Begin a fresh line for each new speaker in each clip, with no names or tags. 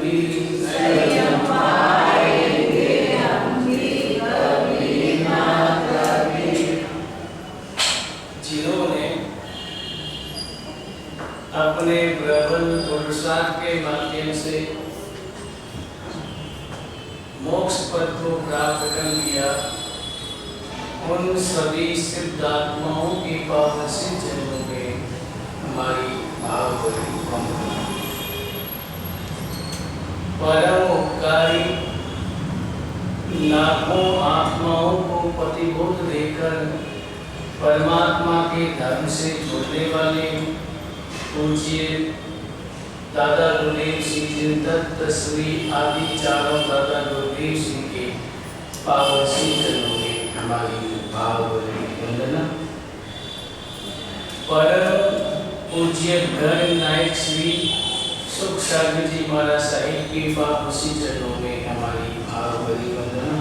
कभी नहीं पाएंगे हम भी कभी ना कभी। जिन्होंने अपने प्रबल पुरुषार्थ के माध्यम से मोक्ष पद को प्राप्त कर लिया, उन सभी सिद्धात्माओं की पावन चरणों में हमारी भावभरी वंदना। परम उपकारी, लाखों आत्माओं को प्रतिबोध देकर परमात्मा के धर्म से जुड़ने वाले पूज्य दादा गुरुदेव सिंह जी दत्त श्री आदि चारों दादा गुरुदेव सिंह के पावन चरणों में हमारी भावभरी वंदना। परम पूज्य गण नायक श्री सुख सागर जी महाराज साहिब के पावन चरणों में हमारी भावभरी वंदना।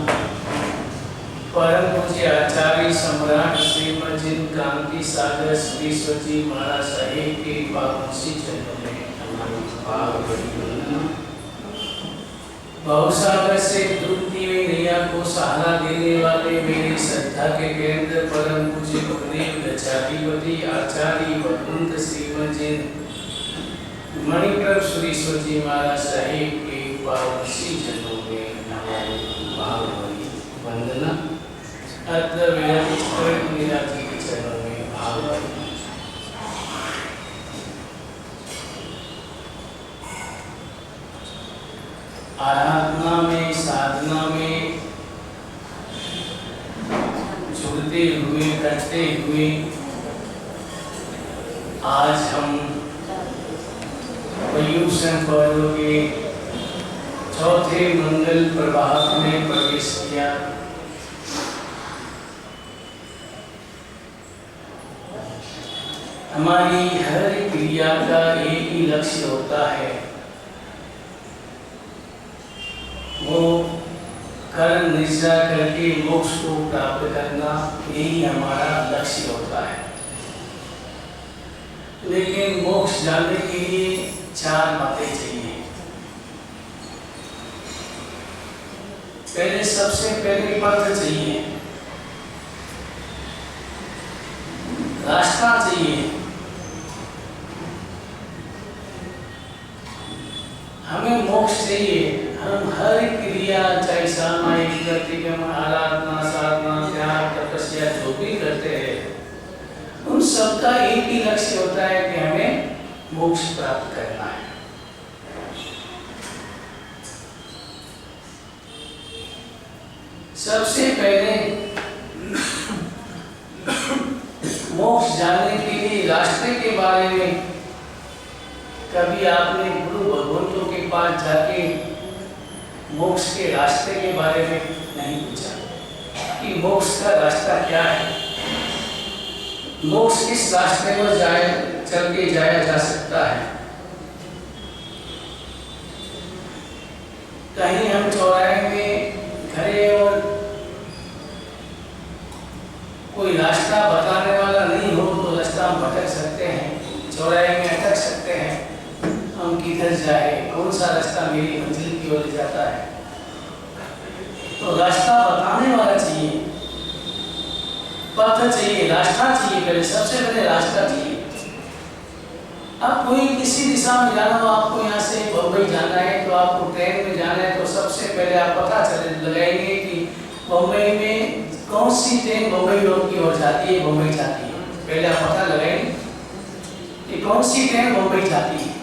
परम पूज्य आचार्य सम्राट श्रीमद जिन कांति सागर श्रीश्वर जी महाराज साहिब के पावन चरणों में हमारी भावभरी वंदना। भवसागर से डूबती हुई नैया को सहारा देने वाले मेरी श्रद्धा के केंद्र परम पूज्य गुरुदेव दक्षाधिपति आचार्य वकुंठ श्रीमद जिन मणिप्रभ सुरेश्वर जी महाराज साहिब के पावन चरणों में हमारी भावभरी वंदना। अत्र विराजित मीरा जी के चरणों में भावभरी आराधना में साधना में जुड़ते हुए करते हुए आज हम पर्युषण पर्व के चौथे मंगल प्रभात में प्रवेश किया। हमारी हर क्रिया का एक ही लक्ष्य होता है, वो कर्म निष्ठा करके मोक्ष को प्राप्त करना, यही हमारा लक्ष्य होता है। लेकिन मोक्ष जाने के लिए चार बातें चाहिए। सबसे पहले पथ चाहिए, रास्ता चाहिए। हमें मोक्ष चाहिए। हम हर क्रिया, चाहे सामायिक प्रतिक्रम, आराधना, साधना, त्याग, तपस्या जो भी करते हैं, उन सबका एक ही लक्ष्य होता है कि हमें मोक्ष प्राप्त करना है। सबसे पहले मोक्ष जाने के लिए रास्ते के बारे में कभी आपने गुरु भगवंतों के पास जाके मोक्ष के रास्ते के बारे में नहीं पूछा कि मोक्ष का रास्ता क्या है, मोक्ष किस रास्ते पर चल के जाया जा सकता है। कहीं हम चौराहे में खड़े और कोई रास्ता बताने वाला नहीं हो तो रास्ता हम भटक सकते हैं, चौराहे में अटक सकते हैं। हम किधर जाए, कौन सा रास्ता मेरी मंजिल की ओर जाता है। तो रास्ता बताने वाला चाहिए, पथ चाहिए, रास्ता चाहिए। पहले सबसे पहले रास्ता चाहिए। अब कोई किसी दिशा में जाना हो, आपको यहाँ से बम्बई जाना है तो आपको ट्रेन में जाना है, तो सबसे पहले आप पता लगाएंगे कि बम्बई में कौन सी ट्रेन बम्बई रोड की ओर जाती है, बम्बई जाती है। पहले आप पता लगाएंगे कि कौन सी ट्रेन बम्बई जाती है।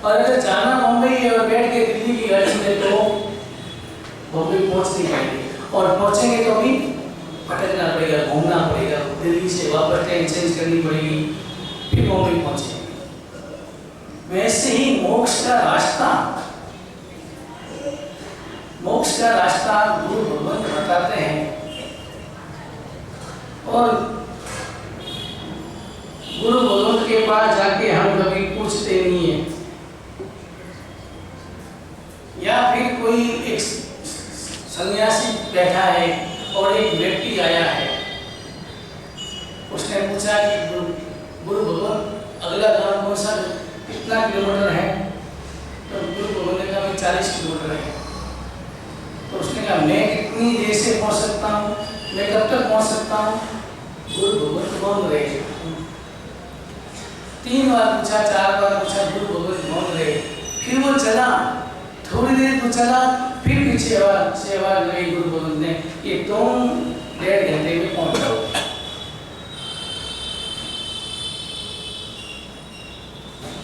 और अगर जाना मुंबई है और बैठ के दिल्ली की गाड़ी में तो बम्बई पहुंच नहीं पाएंगे, और पहुंचेंगे तो भी भटकना पड़ेगा, घूमना पड़ेगा, दिल्ली से वापस ट्रेन चेंज करनी पड़ेगी, फिर मुंबई पहुंचेंगे। वैसे ही मोक्ष का रास्ता गुरु भगवान बताते हैं, और गुरु भगवान के पास जाके हम कभी पूछते नहीं है। या फिर कोई एक सन्यासी बैठा है और एक व्यक्ति आया है, उसने पूछा कि गुरु भगवान अगला गांव कौन सा, कितना किलोमीटर है? तो गुरु भगवान ने कहा 40 किलोमीटर है। तो उसने कहा मैं कितनी देर से पहुंच सकता हूँ, मैं कब तक पहुंच सकता हूँ? गुरु भगवत मौन रहे। 3 बार पूछा, 4 बार पूछा, गुरु भगवत मौन रहे। फिर वो चला, थोड़ी देर तो चला, फिर पीछे आवाज गई गुरु भगवत ने, ये तुम 1.5 घंटे में पहुंच जाओ।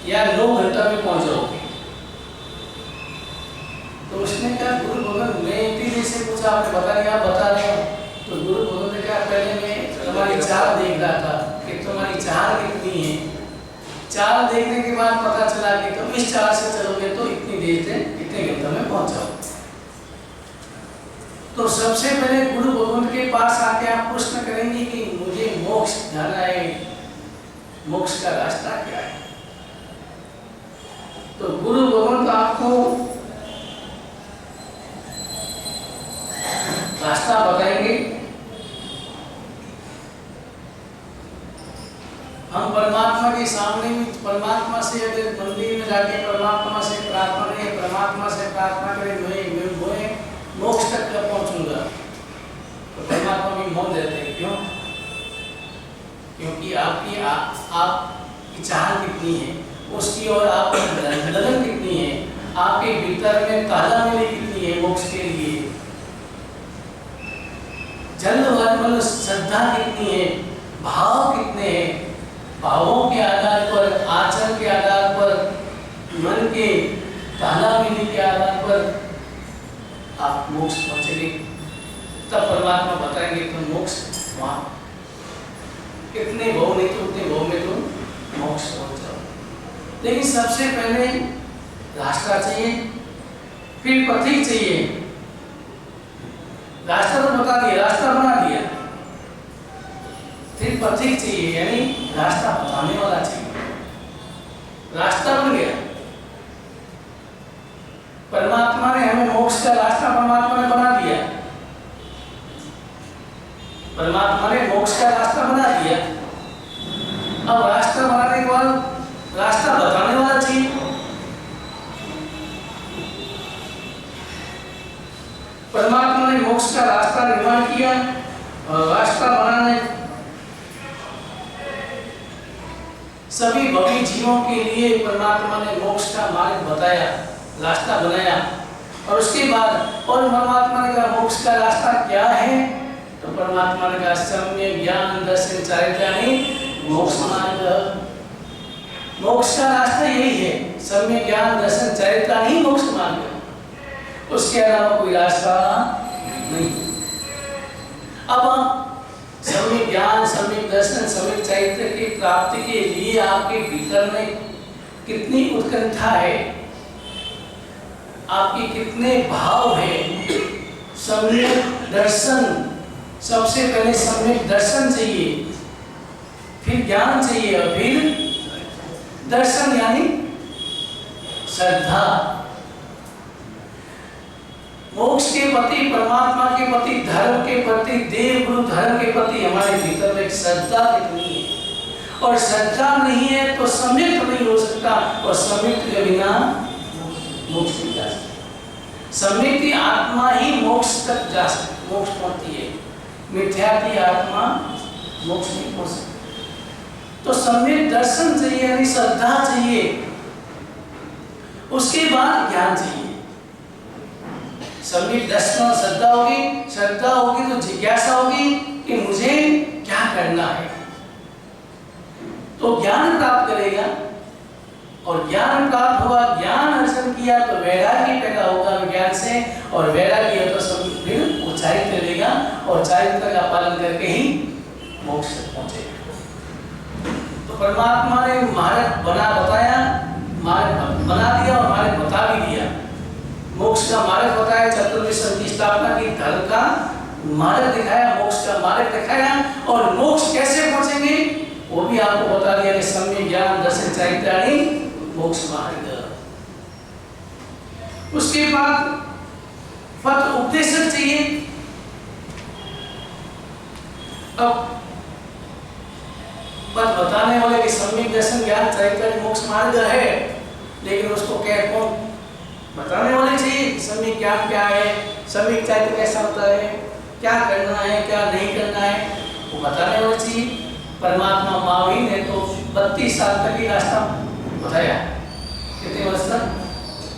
या 9 घंटा में पहुंच जाओगे। तो उसने कहा गुरु भगवत मैं इतनी देर से पूछा, आपने बता दिया, आप बता रहे हो। तो गुरु भगवत ने कहा पहले मैं तुम्हारी चाल देख रहा था कि तुम्हारी चाल कितनी है। चाल देखने के बाद पता चला कि तुम इस चाल से चलोगे तो इतनी देर से इतने घंटे में पहुंच जाओ। तो सबसे पहले गुरु भगवत के पास आके आप प्रश्न करेंगे कि मुझे मोक्ष जाना है, मोक्ष का रास्ता क्या है। तो गुरु भगवत आपको रास्ता बताएंगे। हम परमात्मा के सामने भी, परमात्मा से अगर मंदिर में जाके परमात्मा से प्रार्थना करें, परमात्मा से प्रार्थना करें मैं मोक्ष तक कब पहुंचूंगा, तो परमात्मा भी मौन रहते हैं। क्यों? क्योंकि आपकी चाह कितनी है, उसकी और आपकी लगन कितनी है, आपके भीतर में ताला मेली कितनी है मोक्ष के लिए, जल श्रद्धा कितनी है, भाव कितने हैं। भावों के आधार पर, आचरण के आधार पर, मन के ताला मेली के आधार पर आप मोक्ष पहुंचेंगे। तब परमात्मा बताएंगे तुम मोक्ष वहां कितने भाव नहीं तो उतने भाव में तुम मोक्ष पहुंच जाओ। लेकिन सबसे पहले रास्ता चाहिए, फिर पथिक चाहिए। रास्ता तो बता दिया, रास्ता बना दिया, फिर पथिक चाहिए, यानी रास्ता बताने वाला चाहिए। रास्ता बन गया, परमात्मा ने हमें मोक्ष का रास्ता परमात्मा ने बना दिया। परमात्मा ने मोक्ष का रास्ता बना दिया। अब रास्ता बनाने के बाद रास्ता बताने वाला चाहिए। परमात्मा ने मोक्ष का रास्ता निर्माण किया और रास्ता बनाने सभी भवी जीवों के लिए परमात्मा ने मोक्ष का मार्ग बताया, रास्ता बनाया। और उसके बाद और परमात्मा ने कहा मोक्ष का रास्ता क्या है, तो परमात्मा ने कहा सम्यक ज्ञान दर्शन चारित्र्याणि मोक्ष मार्ग। मोक्ष का रास्ता यही है, सम्यक ज्ञान दर्शन चारित्र्याणि मोक्ष मार्ग, उसके अलावा कोई रास्ता नहीं। अब सम्यक ज्ञान, सम्यक दर्शन, सम्यक चरित्र की प्राप्ति के लिए आपके भीतर में कितनी उत्कंठा है, आपके कितने भाव है। सम्यक दर्शन, सबसे पहले सम्यक दर्शन चाहिए, फिर ज्ञान चाहिए और फिर दर्शन यानी श्रद्धा। मोक्ष के प्रति, परमात्मा के प्रति, धर्म के प्रति, देव गुरु धर्म के प्रति हमारे भीतर में एक श्रद्धा कितनी है। और श्रद्धा नहीं है तो सम्यक नहीं हो सकता, और सम्यक के बिना मोक्ष नहीं जा सकता। सम्यक की आत्मा ही मोक्ष तक जा सकती, मोक्ष पहुंचती है। मिथ्या की आत्मा मोक्ष नहीं पहुंच सकती। तो सम्यक दर्शन चाहिए यानी श्रद्धा चाहिए, उसके बाद ज्ञान चाहिए। सम्यक दर्शन और श्रद्धा होगी, श्रद्धा होगी तो जिज्ञासा होगी कि मुझे क्या करना है, तो ज्ञान प्राप्त करेगा। और ज्ञान प्राप्त हुआ, ज्ञान अर्जन किया तो वैराग्य पैदा होगा ज्ञान से, और वैराग्य तो सब फिर वो चारित्र लेगा और चारित्र का पालन करके ही मोक्ष तक पहुंचेगा। तो परमात्मा ने मार्ग बताया, मार्ग बना दिया और मार्ग बता भी दिया। मोक्ष का मार्ग बताया, चतुर्विश्व की स्थापना की, धर्म का मार्ग दिखाया, मोक्ष का मार्ग दिखाया। और मोक्ष कैसे पहुंचेंगे वो भी आपको बता दिया कि सम्यक ज्ञान दर्शन चारित्र्याणि मोक्ष मार्ग। उसके बाद पथ उपदेशक चाहिए। अब पथ बताने वाले के सम्यक दर्शन ज्ञान चारित्र्याणि मोक्ष मार्ग है, लेकिन उसको क्या कौन बताने वाले चाहिए। सम्यक ज्ञान क्या है, सम्यक चैत्य कैसा होता है, क्या करना है क्या नहीं करना है, वो बताने वाला चाहिए। परमात्मा महावीर ने तो 32 साल तक ही रास्ता बताया। कितने वर्ष तक?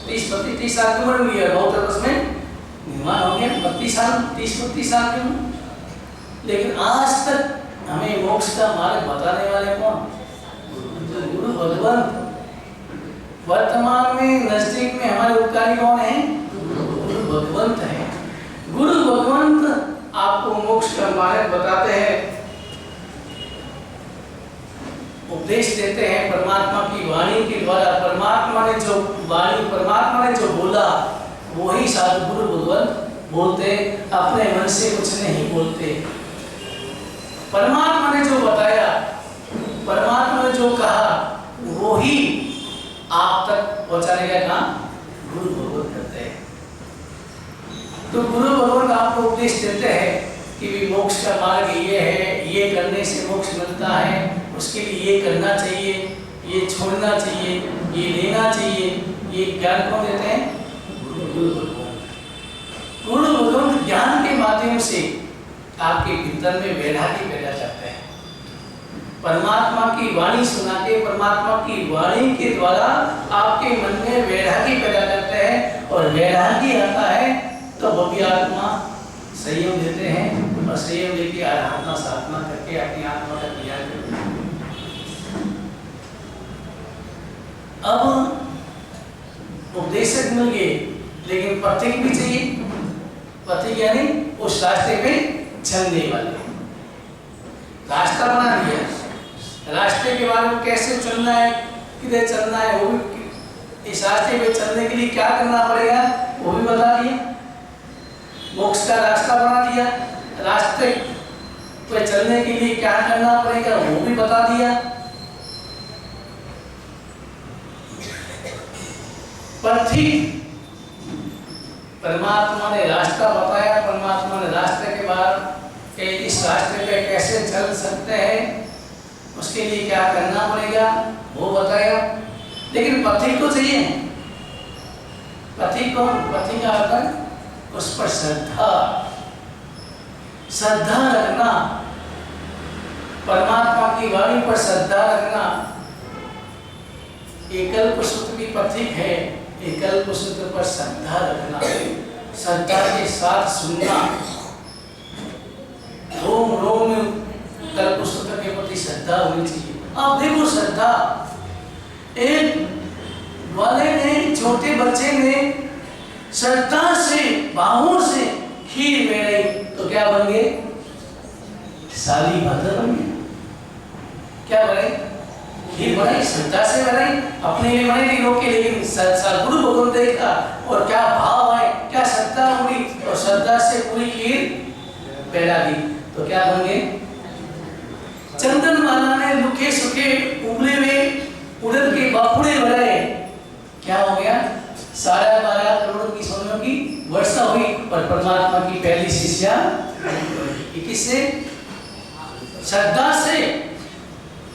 30 साल की उम्र हुई है, बहुत वर्ष में निर्माण हो गया, 32 साल की उम्र। लेकिन आज तक हमें मोक्ष का मार्ग बताने वाले कौन? गुरु भगवंत। वर्तमान में नजदीक में हमारे उपकारी कौन है? गुरु भगवंत है। गुरु भगवंत आपको मोक्ष का मार्ग बताते हैं, उपदेश देते हैं परमात्मा की वाणी के द्वारा। परमात्मा ने जो बोला वही साधु गुरु भगवंत बोलते, अपने मन से कुछ नहीं बोलते। परमात्मा ने जो बताया, परमात्मा ने जो कहा वही आप तक पहुंचाने का काम गुरु भगवंत करते हैं। तो गुरु भगवंत आपको उपदेश देते हैं कि भी मोक्ष का मार्ग ये है, ये करने से मोक्ष मिलता है, उसके लिए ये करना चाहिए, ये छोड़ना चाहिए, ये लेना चाहिए। ये ज्ञान कौन देते हैं? गुरु भगवंत। गुरु भगवंत ज्ञान के माध्यम से आपके भीतर में वैराग्य पैदा करते हैं। परमात्मा की वाणी सुना के, परमात्मा की वाणी के द्वारा आपके मन में वैराग्य पैदा करते हैं, और वैराग्य आता है तो भव्य आत्मा संयम देते हैं, और संयम लेके आराधना साधना करके अपनी आत्मा का कल्याण करते हैं। अब उपदेशक मिल गए, लेकिन पथिक भी चाहिए। पथिक यानी उस रास्ते पे चलने वाले। रास्ता बना दिया, रास्ते के बारे में कैसे चलना है, किधर चलना है, वो भी इस रास्ते पे चलने के लिए क्या करना पड़ेगा वो भी बता दिया। मोक्ष का रास्ता बना दिया, रास्ते पे चलने के लिए क्या करना पड़ेगा वो भी बता दिया। पथिक, परमात्मा ने रास्ता बताया, परमात्मा ने रास्ते के बाद इस रास्ते पे कैसे चल सकते हैं, उसके लिए क्या करना पड़ेगा वो बताया। लेकिन पथिक को चाहिए। पथिक कौन? पथिक का अर्थ उस पर श्रद्धा रखना, परमात्मा की वाणी पर श्रद्धा रखना। एकल्प सूत्र भी पथिक है, एकल्प सूत्र पर श्रद्धा रखना, श्रद्धा के साथ सुनना। रोम रोम कल्प सूत्र के प्रति श्रद्धा होनी चाहिए। आप देखो श्रद्धा, एक वाले ने, छोटे बच्चे ने श्रद्धा से बाहों से खीर बनाई तो क्या बन गए? साली भातर बन गए। क्या बनाई? खीर बनाई, श्रद्धा से बनाई, अपने लिए बनाई नहीं लोग के, लेकिन सदगुरु भगवंत देखा और क्या भाव है, क्या श्रद्धा हुई, और श्रद्धा से पूरी खीर पैदा दी तो क्या बन गए? चंदन माला ने लुके सुखे उबले में उड़द के बाफुड़े बनाए, क्या हो गया? 12.5 करोड़ की सोनों की वर्षा हुई, और परमात्मा की पहली शिष्या किससे? श्रद्धा से।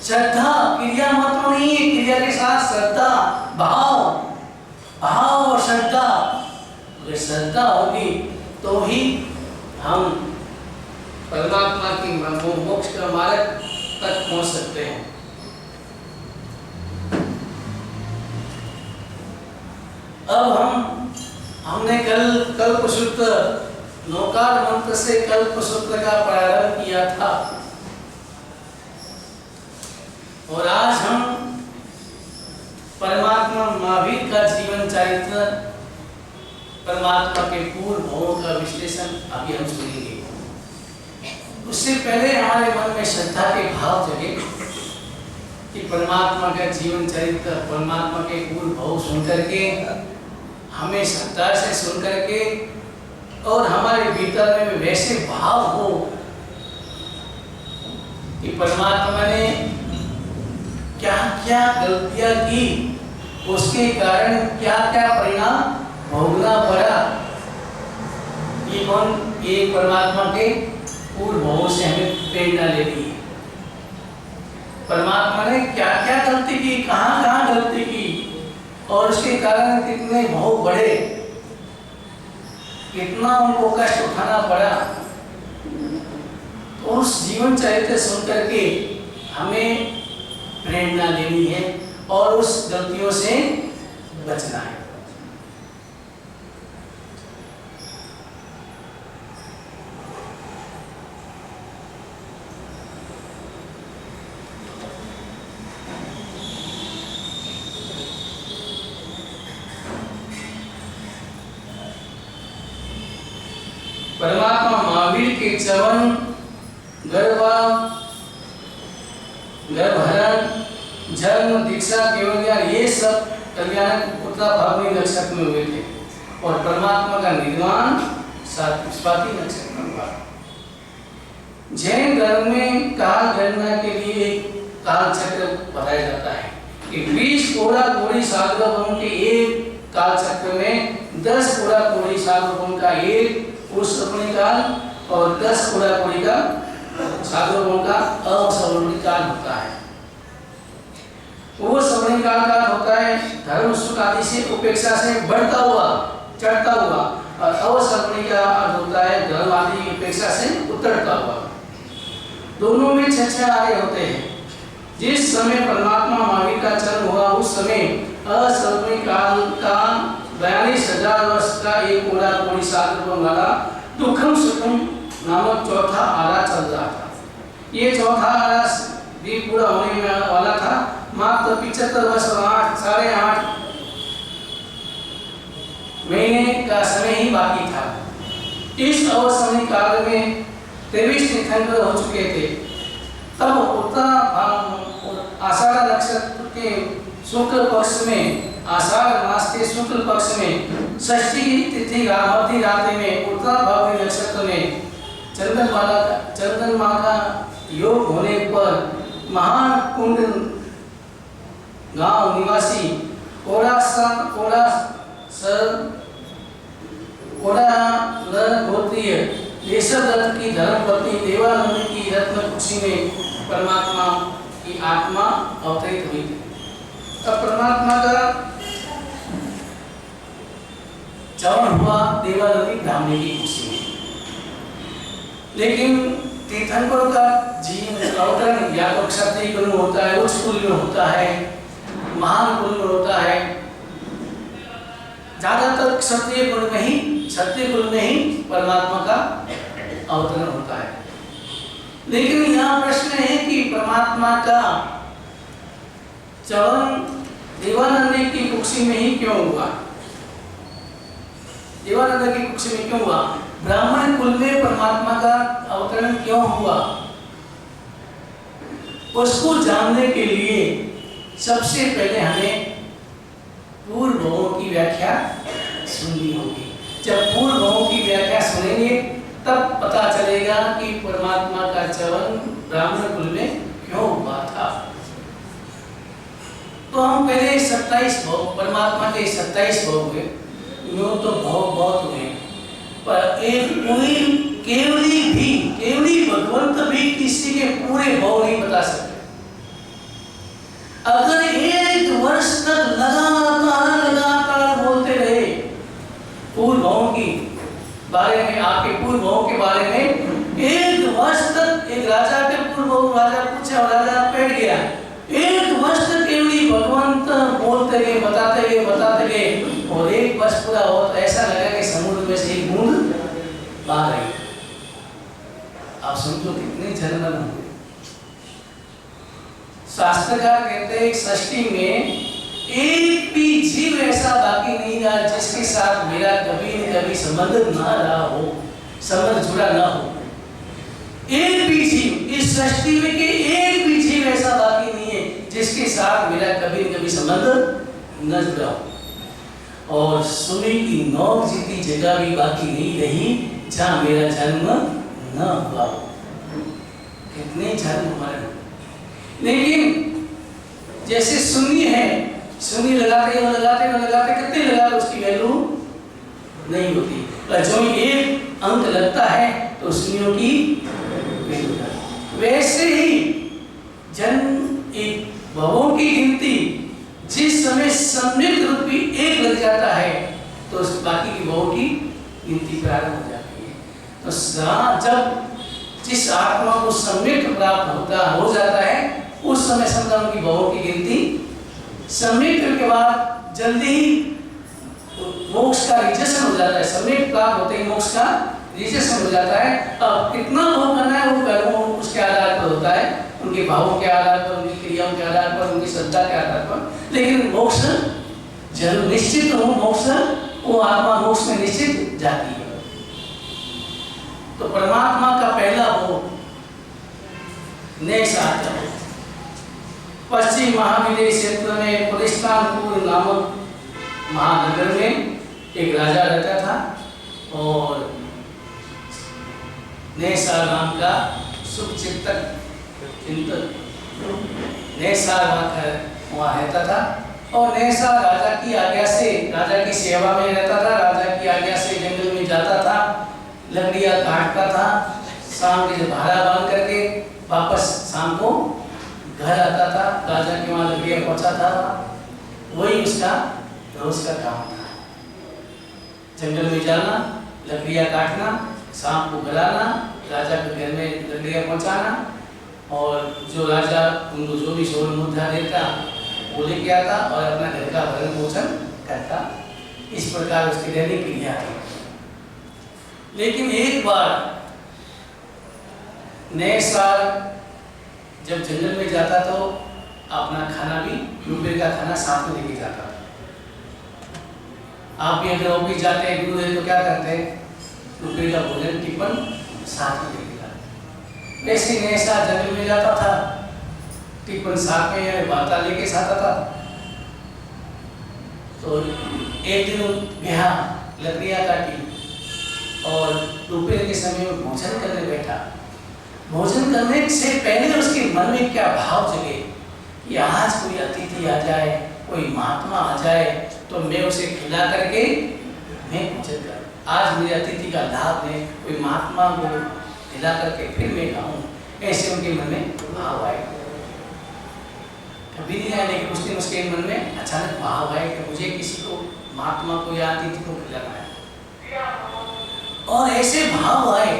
श्रद्धा क्रिया मात्र नहीं है, क्रिया के साथ श्रद्धा, भाव और श्रद्धा। अगर श्रद्धा होगी तो ही हम परमात्मा की मोक्ष का मार्ग तक पहुंच सकते हैं। अब हमने कल्प सूत्र, नौकार मंत्र से कल्प सूत्र का प्रारंभ किया था, और आज हम परमात्मा महावीर का जीवन चरित्र, परमात्मा के पूर्व भावों का विश्लेषण अभी हम सुनेंगे। उससे पहले हमारे मन में श्रद्धा के भाव जगे कि परमात्मा का जीवन चरित्र, परमात्मा के पूर्व भाव सुन करके, हमें श्रद्धा से सुन करके, और हमारे भीतर में वैसे भाव हो कि परमात्मा ने क्या क्या गलतियां की, उसके कारण क्या क्या परिणाम भोगना पड़ा। ये कौन? ये परमात्मा के पूर्व भावों से हमें प्रेरणा लेती है। परमात्मा ने क्या क्या गलती की, कहाँ कहाँ गलती की, और उसके कारण कितने भाव बढ़े, कितना उनको कष्ट उठाना पड़ा। तो उस जीवन चरित्र सुन करके हमें प्रेरणा लेनी है और उस गलतियों से बचना है। परमात्मा महावीर के चवन, गर्भहरण, जन्म, दीक्षा, केवल ज्ञान, ये सब कल्याण उत्तराभावी नक्षत्र में हुए थे और परमात्मा का निर्माण स्वाति नक्षत्र में हुआ। जैन धर्म में काल गणना के लिए काल चक्र बताया जाता है कि 20 कोड़ा कोड़ी सार्वभौम के एक काल चक्र में 10 कोड़ा कोड़ी सार्वभौम का एक पुरुष सवर्णी काल और 10 कोड़ा कोड़ी का सार्वभौम का असवर्णी काल होता है। वो सवर्णी काल का होता है धर्म सुख आदि से उपेक्षा से बढ़ता हुआ चढ़ता हुआ और अवसवर्णी का अर्थ होता है धर्म आदि की उपेक्षा से उतरता हुआ। दोनों में 6 आर्य होते हैं। जिस समय परमात्मा महावीर का जन्म हुआ उस समय असवर्णी काल का 42,000 वर्ष का एक कोड़ा कोड़ी सार्वभौम वाला दुखम सुखम नामक चौथा आरा चल रहा था। ये चौथा आरा भी पूरा होने में वाला था। मात्र 75 वर्ष और 8.5 महीने का समय ही बाकी था। इस अवसवर्णी काल में 23 तीर्थंकर हो चुके थे। तब आषाढ़ नक्षत्र के शुक्ल पक्ष में आषाढ़ मास के शुक्ल पक्ष में षष्ठी की तिथि मध्य रात्रि में उत्तराभावी नक्षत्र में चंद्रमा का योग होने पर महान कुंड गांव निवासी गोत्रीय देशदत्त की धर्मपत्नी देवानंद की रत्न कुक्षी में परमात्मा की आत्मा अवतरित हुई थी। तब परमात्मा का चवन हुआ देवानंदी ब्राह्मणी की कुक्षी में। लेकिन तीर्थंकरों का जीवन अवतरण या तो क्षत्रिय कुल में होता है, उच्च कुल में होता है, महान कुल में होता है। ज्यादातर क्षत्रिय कुल में ही परमात्मा का अवतरण होता है। लेकिन यहाँ प्रश्न है कि परमात्मा का चवन देवानंद की कुक्षी में ही क्यों हुआ? देवानंद की कुक्षी में क्यों हुआ? ब्राह्मण कुल में परमात्मा का अवतरण क्यों हुआ? उसको जानने के लिए सबसे पहले हमें पूर्व भावों की व्याख्या सुननी होगी। जब पूर्व भावों की व्याख्या सुनेंगे तब पता चलेगा कि परमात्मा का चवन ब्राह्मण कुल में क्यों हुआ था। तो हम पहले 27 भाव परमात्मा के 27 भाव हुए। यूं तो भाव बहुत हुए पर एक कोई केवली भगवंत भी किसी के पूरे भाव नहीं बता सकते। अगर 1 वर्ष तक लगातार बोलते रहे पूर्व भावों की बारे में, आपके पूर्व भावों के बारे में 1 वर्ष तक, एक राजा के पूर्व भाव राजा पूछे और राजा बैठ गया, 1 वर्ष तक केवली भगवंत बोलते गए बताते गए और 1 वर्ष पूरा हो तो ऐसा लगा कि समुद्र में से एक बूंद बाहर आई। आप समझो कितने जन्म हुए। शास्त्रकार कहते हैं षष्ठी में एक भी जीव ऐसा बाकी नहीं रहा जिसके साथ मेरा कभी न कभी संबंध ना रहा हो, संबंध जुड़ा ना हो। एक भी जीव इस सृष्टि में के एक भी जीव ऐसा बाकी नहीं है जिसके साथ मेरा कभी न कभी संबंध न जुड़ा हो। और सुनी की नौक जितनी जगह भी बाकी नहीं रही जहां मेरा जन्म न हुआ। कितने जन्म मरण। लेकिन जैसे सुन्नी है, सुन्नी लगाते कितने लगा उसकी वैल्यू नहीं होती। पर जो एक अंक लगता है तो सुन्नियों की वैल्यू है। वैसे ही जन्म एक भवों की गिनती जिस समय सम्यक रूपी एक लग जाता है तो बाकी की भवों की गिनती प्रारंभ हो जाती है। तो जब जिस आत्मा को सम्यक प्राप्त हो जाता है उस समय समझा उनकी भावों की गिनती सम्यक के बाद जल्दी ही मोक्ष का रिजेक्शन हो जाता है। सम्यक प्राप्त होते ही मोक्ष का रिजेक्शन हो जाता है। अब कितना भोग करना है वो कर्मों उसके आधार पर होता है, उनके भावों के आधार पर, उनकी क्रियाओं के आधार पर, उनकी श्रद्धा के आधार पर। लेकिन मोक्ष जरूर निश्चित हो, मोक्ष वो आत्मा मोक्ष में निश्चित जाती है। तो परमात्मा का पहला भोग नेसार था। पश्चिम महाविदेश क्षेत्र में पुलिस्तानपुर नामक महानगर में एक राजा रहता था और नेसार नाम का सुख चिंतक नेसार वहाँ रहता था। और नेसार राजा की आज्ञा से, राजा की सेवा में रहता था, राजा की आज्ञा से जंगल में जाता था, लकड़ियाँ काटता था, शाम के भाड़ा बांध करके वापस शाम को घर आता था, राजा के वहाँ लकड़ियाँ पहुँचाता था। वही उसका रोज का काम था, जंगल में जाना, लकड़ियाँ काटना, शाम को घर आना, राजा के घर में लकड़ियाँ पहुँचाना और जो राजा उनको जो भी सोन मुद्रा देता वो लेके आता और अपना घर का भरण पोषण करता। इस प्रकार उसकी दैनिक क्रिया थी। लेकिन एक बार नए साल जब जंगल में जाता तो अपना खाना भी दोपहर का खाना साथ में लेके जाता। आप भी अगर ऑफिस जाते हैं दूर है तो क्या करते हैं, दोपहर का भोजन टिफिन साथ में लेके जाते। वैसे नए साल जंगल में जाता था, टिफिन साथ में बाता लेके साथ आता। तो एक दिन गया, लकड़ियाँ काटी और दोपहर के समय में भोजन करने बैठा। भोजन करने से पहले उसके मन में क्या भाव जगे कि आज कोई अतिथि आ जाए, कोई महात्मा आ जाए तो मैं उसे खिला करके मैं भोजन करूं। आज मेरे अतिथि का लाभ ले, कोई महात्मा को खिला करके फिर मैं खाऊं। ऐसे उनके मन में भाव आए। कभी नहीं आया, लेकिन उस दिन उसके मन में अचानक भाव आए कि मुझे किसी को, महात्मा को या अतिथि को खिलाना है। और ऐसे भाव आए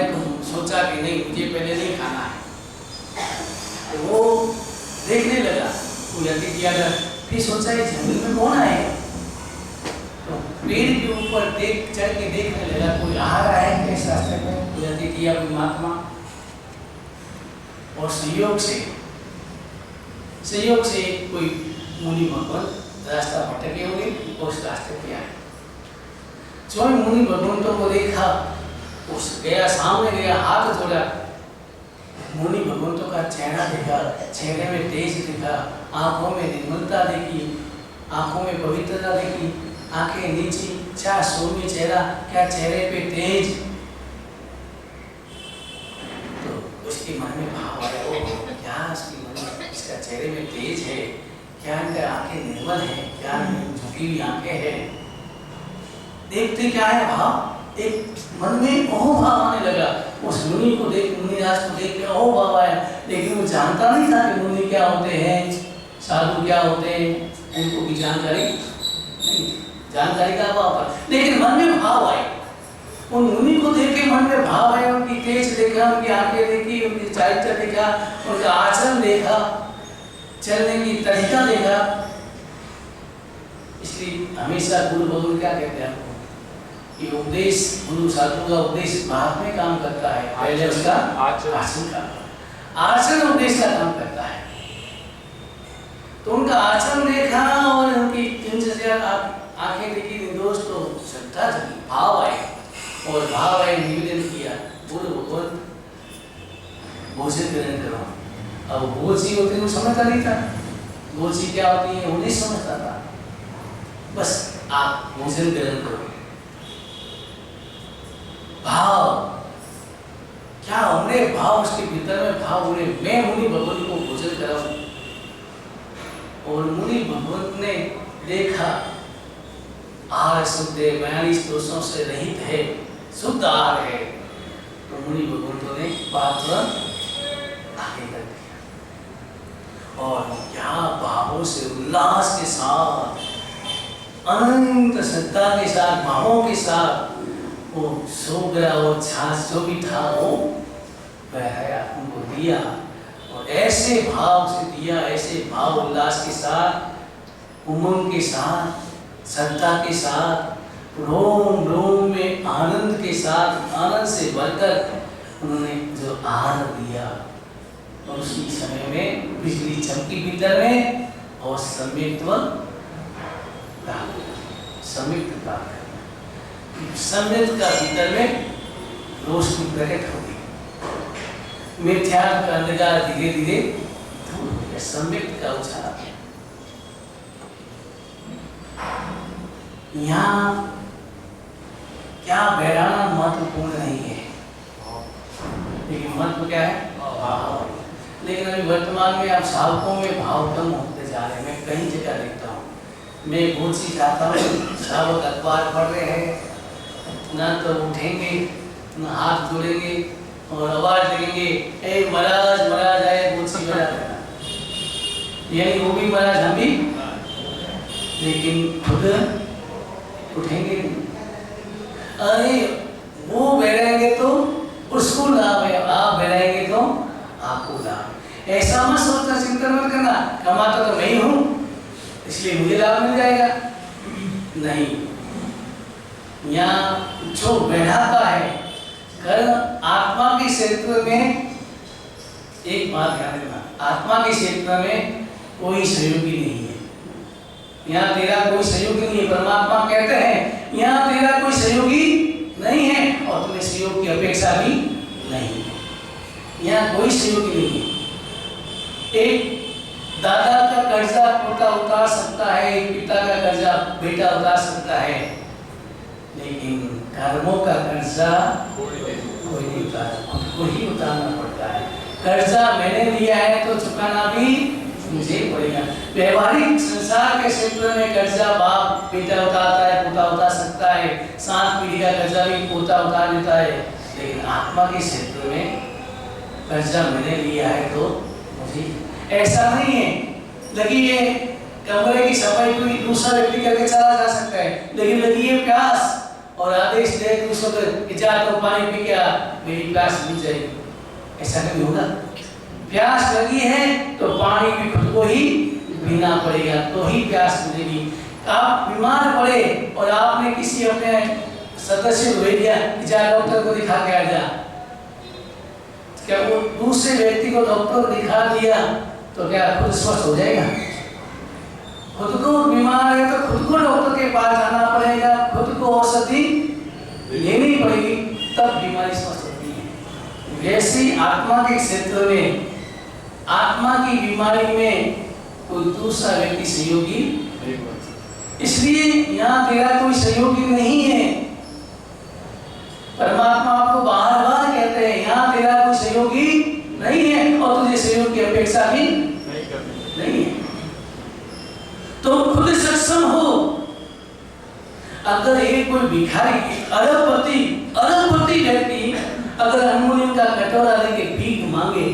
तो सोचा कि नहीं, मुझे पहले नहीं खाना है। तो वो देखने लगा कोई अतिथि आया, फिर सोचा ये जंगल में कौन आए। तो पेड़ के ऊपर चढ़ के देखने लगा कोई आ रहा है कैसे रास्ते में, कोई अतिथि या कोई महात्मा। और संयोग से कोई मुनि भगवान रास्ता भटके होंगे, उस रास्ते पे आए। जो मुनि भगवंतों को देखा, उस गया सामने गया, हाथ जोड़ा, मुनि भगवंतों का चेहरा देखा, चेहरे में तेज दिखा, आंखों में निर्मलता देखी, आंखों में पवित्रता देखी, आंखें नीची, क्या सौम्य चेहरा, क्या चेहरे पे तेज। तो उसके मन में भाव आया, क्या उसके मन में, इसका चेहरे में तेज है, क्या इनका आंखें निर्मल है, क्या झुकी हुई आंखें हैं। देखते क्या है भाव, एक मन में ओह भाव आने लगा। उस मुनि को देख, मुनिराज को देख के ओह भाव आया। लेकिन वो जानता नहीं था कि मुनि क्या होते हैं, साधु क्या होते हैं, उनको भी जानकारी नहीं, जानकारी का अभाव था। लेकिन मन में भाव आए, उन मुनि को देख के मन में भाव आए, उनकी तेज देखा, उनकी आंखें देखी, उनकी चारित्र देखा, उनका आचरण देखा, चलने की तरीका देखा। इसलिए हमेशा गुरु भगवान क्या कहते हैं कि उपदेश, गुरु साधु का उपदेश बाद में काम करता है, पहले उसका आचरण का, आचरण उपदेश का काम करता है। तो उनका आचरण देखा और उनकी आंखें देखी, निर्दोष, तो श्रद्धा जगी, भाव आए और भाव आए, निवेदन किया, बोलो भगवान भोजन ग्रहण करो। अब भोजी होती है वो समझता नहीं था, भोजी क्या होती है वो नहीं समझता था। बस आप भोजन ग्रहण करो। भाव क्या हमने भाव, उसके भीतर में भाव उड़े, मैं मुनि भगवंत को भोजन कराऊं। और मुनि भगवंत ने देखा आहार शुद्ध है, 42 दोषों से रहित है, शुद्ध आहार है। तो मुनि भगवंतों ने पात्र आगे कर दिया और यहाँ भावों से उल्लास के साथ अनंत श्रद्धा के साथ, भावों के साथ वो सोगरा और छाछ जो भी था वो बहाया, उनको दिया, और ऐसे भाव से दिया, ऐसे भाव उल्लास के साथ, उमंग के साथ, श्रद्धा के साथ, रोम रोम में आनंद के साथ, आनंद से भरकर उन्होंने जो आहार दिया, और उसी समय में बिजली चमकी भीतर में, और सम्यक्त्व सम्यक्त प्राप्त, सम्यक्त का भीतर में रोशनी प्रकट होगी, मिथ्या का अंधकार धीरे धीरे दूर हो गया, सम्यक्त का उछाल। यहाँ क्या बहराना महत्वपूर्ण नहीं है, लेकिन महत्व क्या है? भाव। लेकिन अभी वर्तमान में आप साधकों में भाव कम होते जा रहे हैं। मैं कई जगह देखता हूँ, मैं बहुत सी चाहता हूँ, साधक अखबार पढ़ रहे हैं, ना तो उठेंगे, ना हाथ जोड़ेंगे और आवाज देंगे, ए महाराज महाराज आए, बहुत सी बजा देना, यानी वो भी महाराज हम भी, लेकिन खुद उठेंगे नहीं। अरे वो बैठेंगे तो उसको लाभ है, आप बैठेंगे तो आपको लाभ। ऐसा मत सोचना, चिंतन मत करना, कमाता तो मैं ही हूँ इसलिए मुझे लाभ मिल जाएगा, नहीं। यहाँ जो बैठाता है कर्म, आत्मा के क्षेत्र में एक बात ध्यान रखना, आत्मा के क्षेत्र में कोई सहयोगी नहीं है। यहाँ तेरा कोई सहयोगी नहीं है, परमात्मा कहते हैं यहाँ तेरा कोई सहयोगी नहीं है और तुम्हें सहयोग की अपेक्षा भी नहीं है, यहाँ कोई सहयोगी नहीं है। एक दादा का कर्जा पोता उतार सकता है, एक पिता का कर्जा बेटा उतार सकता है, लेकिन कर्मों का कर्जा कोई नहीं उतार, खुद को ही उतारना पड़ता है। कर्जा मैंने लिया है तो चुकाना भी मुझे पड़ेगा। व्यवहारिक संसार के क्षेत्र में कर्जा बाप बेटा उतारता है, पोता उतार सकता है, 7 पीढ़ी का कर्जा भी पोता उतार देता है, लेकिन आत्मा के क्षेत्र में कर्जा मैंने लिया है तो मुझे, ऐसा नहीं है। लगी है कमरे की सफाई कोई दूसरा व्यक्ति करके चला जा सकता है, लेकिन लगी है प्यास और आदेश दे दूसरों को जा तो पानी पी के मेरी प्यास बुझ जाएगी, ऐसा कभी होगा? प्यास लगी है तो पानी भी खुद को ही पीना पड़ेगा तो ही प्यास बुझेगी। आप बीमार पड़े और आपने किसी अपने सदस्य को भेज दिया कि जा डॉक्टर को दिखा के आ जा, क्या वो दूसरे व्यक्ति को डॉक्टर को दिखा दिया तो क्या खुद स्वस्थ हो जाएगा? खुद को बीमार है तो खुद को डॉक्टर के पास जाना पड़ेगा, खुद को औषधि लेनी पड़ेगी, तब बीमारी स्वस्थ होती है। वैसे आत्मा के क्षेत्र में, आत्मा की बीमारी में कोई दूसरा व्यक्ति सहयोगी, इसलिए यहाँ तेरा कोई सहयोगी नहीं है। परमात्मा आपको बार बार कहते हैं यहाँ तेरा कोई सहयोगी नहीं है और तुझे सहयोग की अपेक्षा भी नहीं है। तो खुद सक्षम हो। अगर एक कोई भिखारी, अरबपति व्यक्ति अगर अमूल्य का कटोरा लेके भीख मांगे,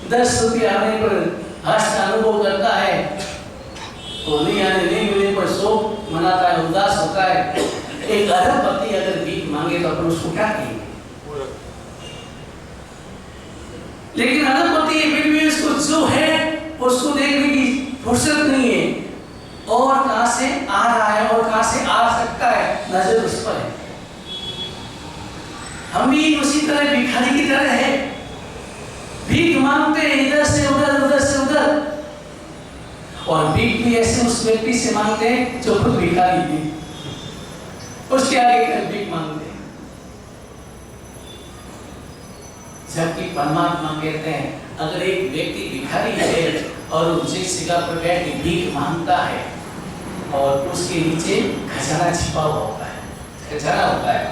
10 रुपये आने पर हर्ष का अनुभव करता है और नहीं आने नहीं मिलने पर शोक मनाता है, उदास होता है। एक अरबपति अगर भीख मांगे तो अपन उसको क्या कहेंगे? लेकिन अरबपति फिर भी उसको जो है उसको देखने की फुर्सत नहीं है, और कहां से आ रहा है और कहां से आ सकता है, नजर उस पर है। हम भी उसी तरह भिखारी की तरह है, भीख मांगते हैं इधर से उधर, उधर से उधर, और भीख भी ऐसे उस व्यक्ति से मांगते हैं जो खुद भिखारी है, उसके आगे भीख मांगते हैं। जबकि परमात्मा कहते हैं अगर एक व्यक्ति भिखारी है और उसे सिगा पर बैठ के भीख मांगता है और उसके नीचे खजाना छिपा हुआ होता है, खजाना होता है,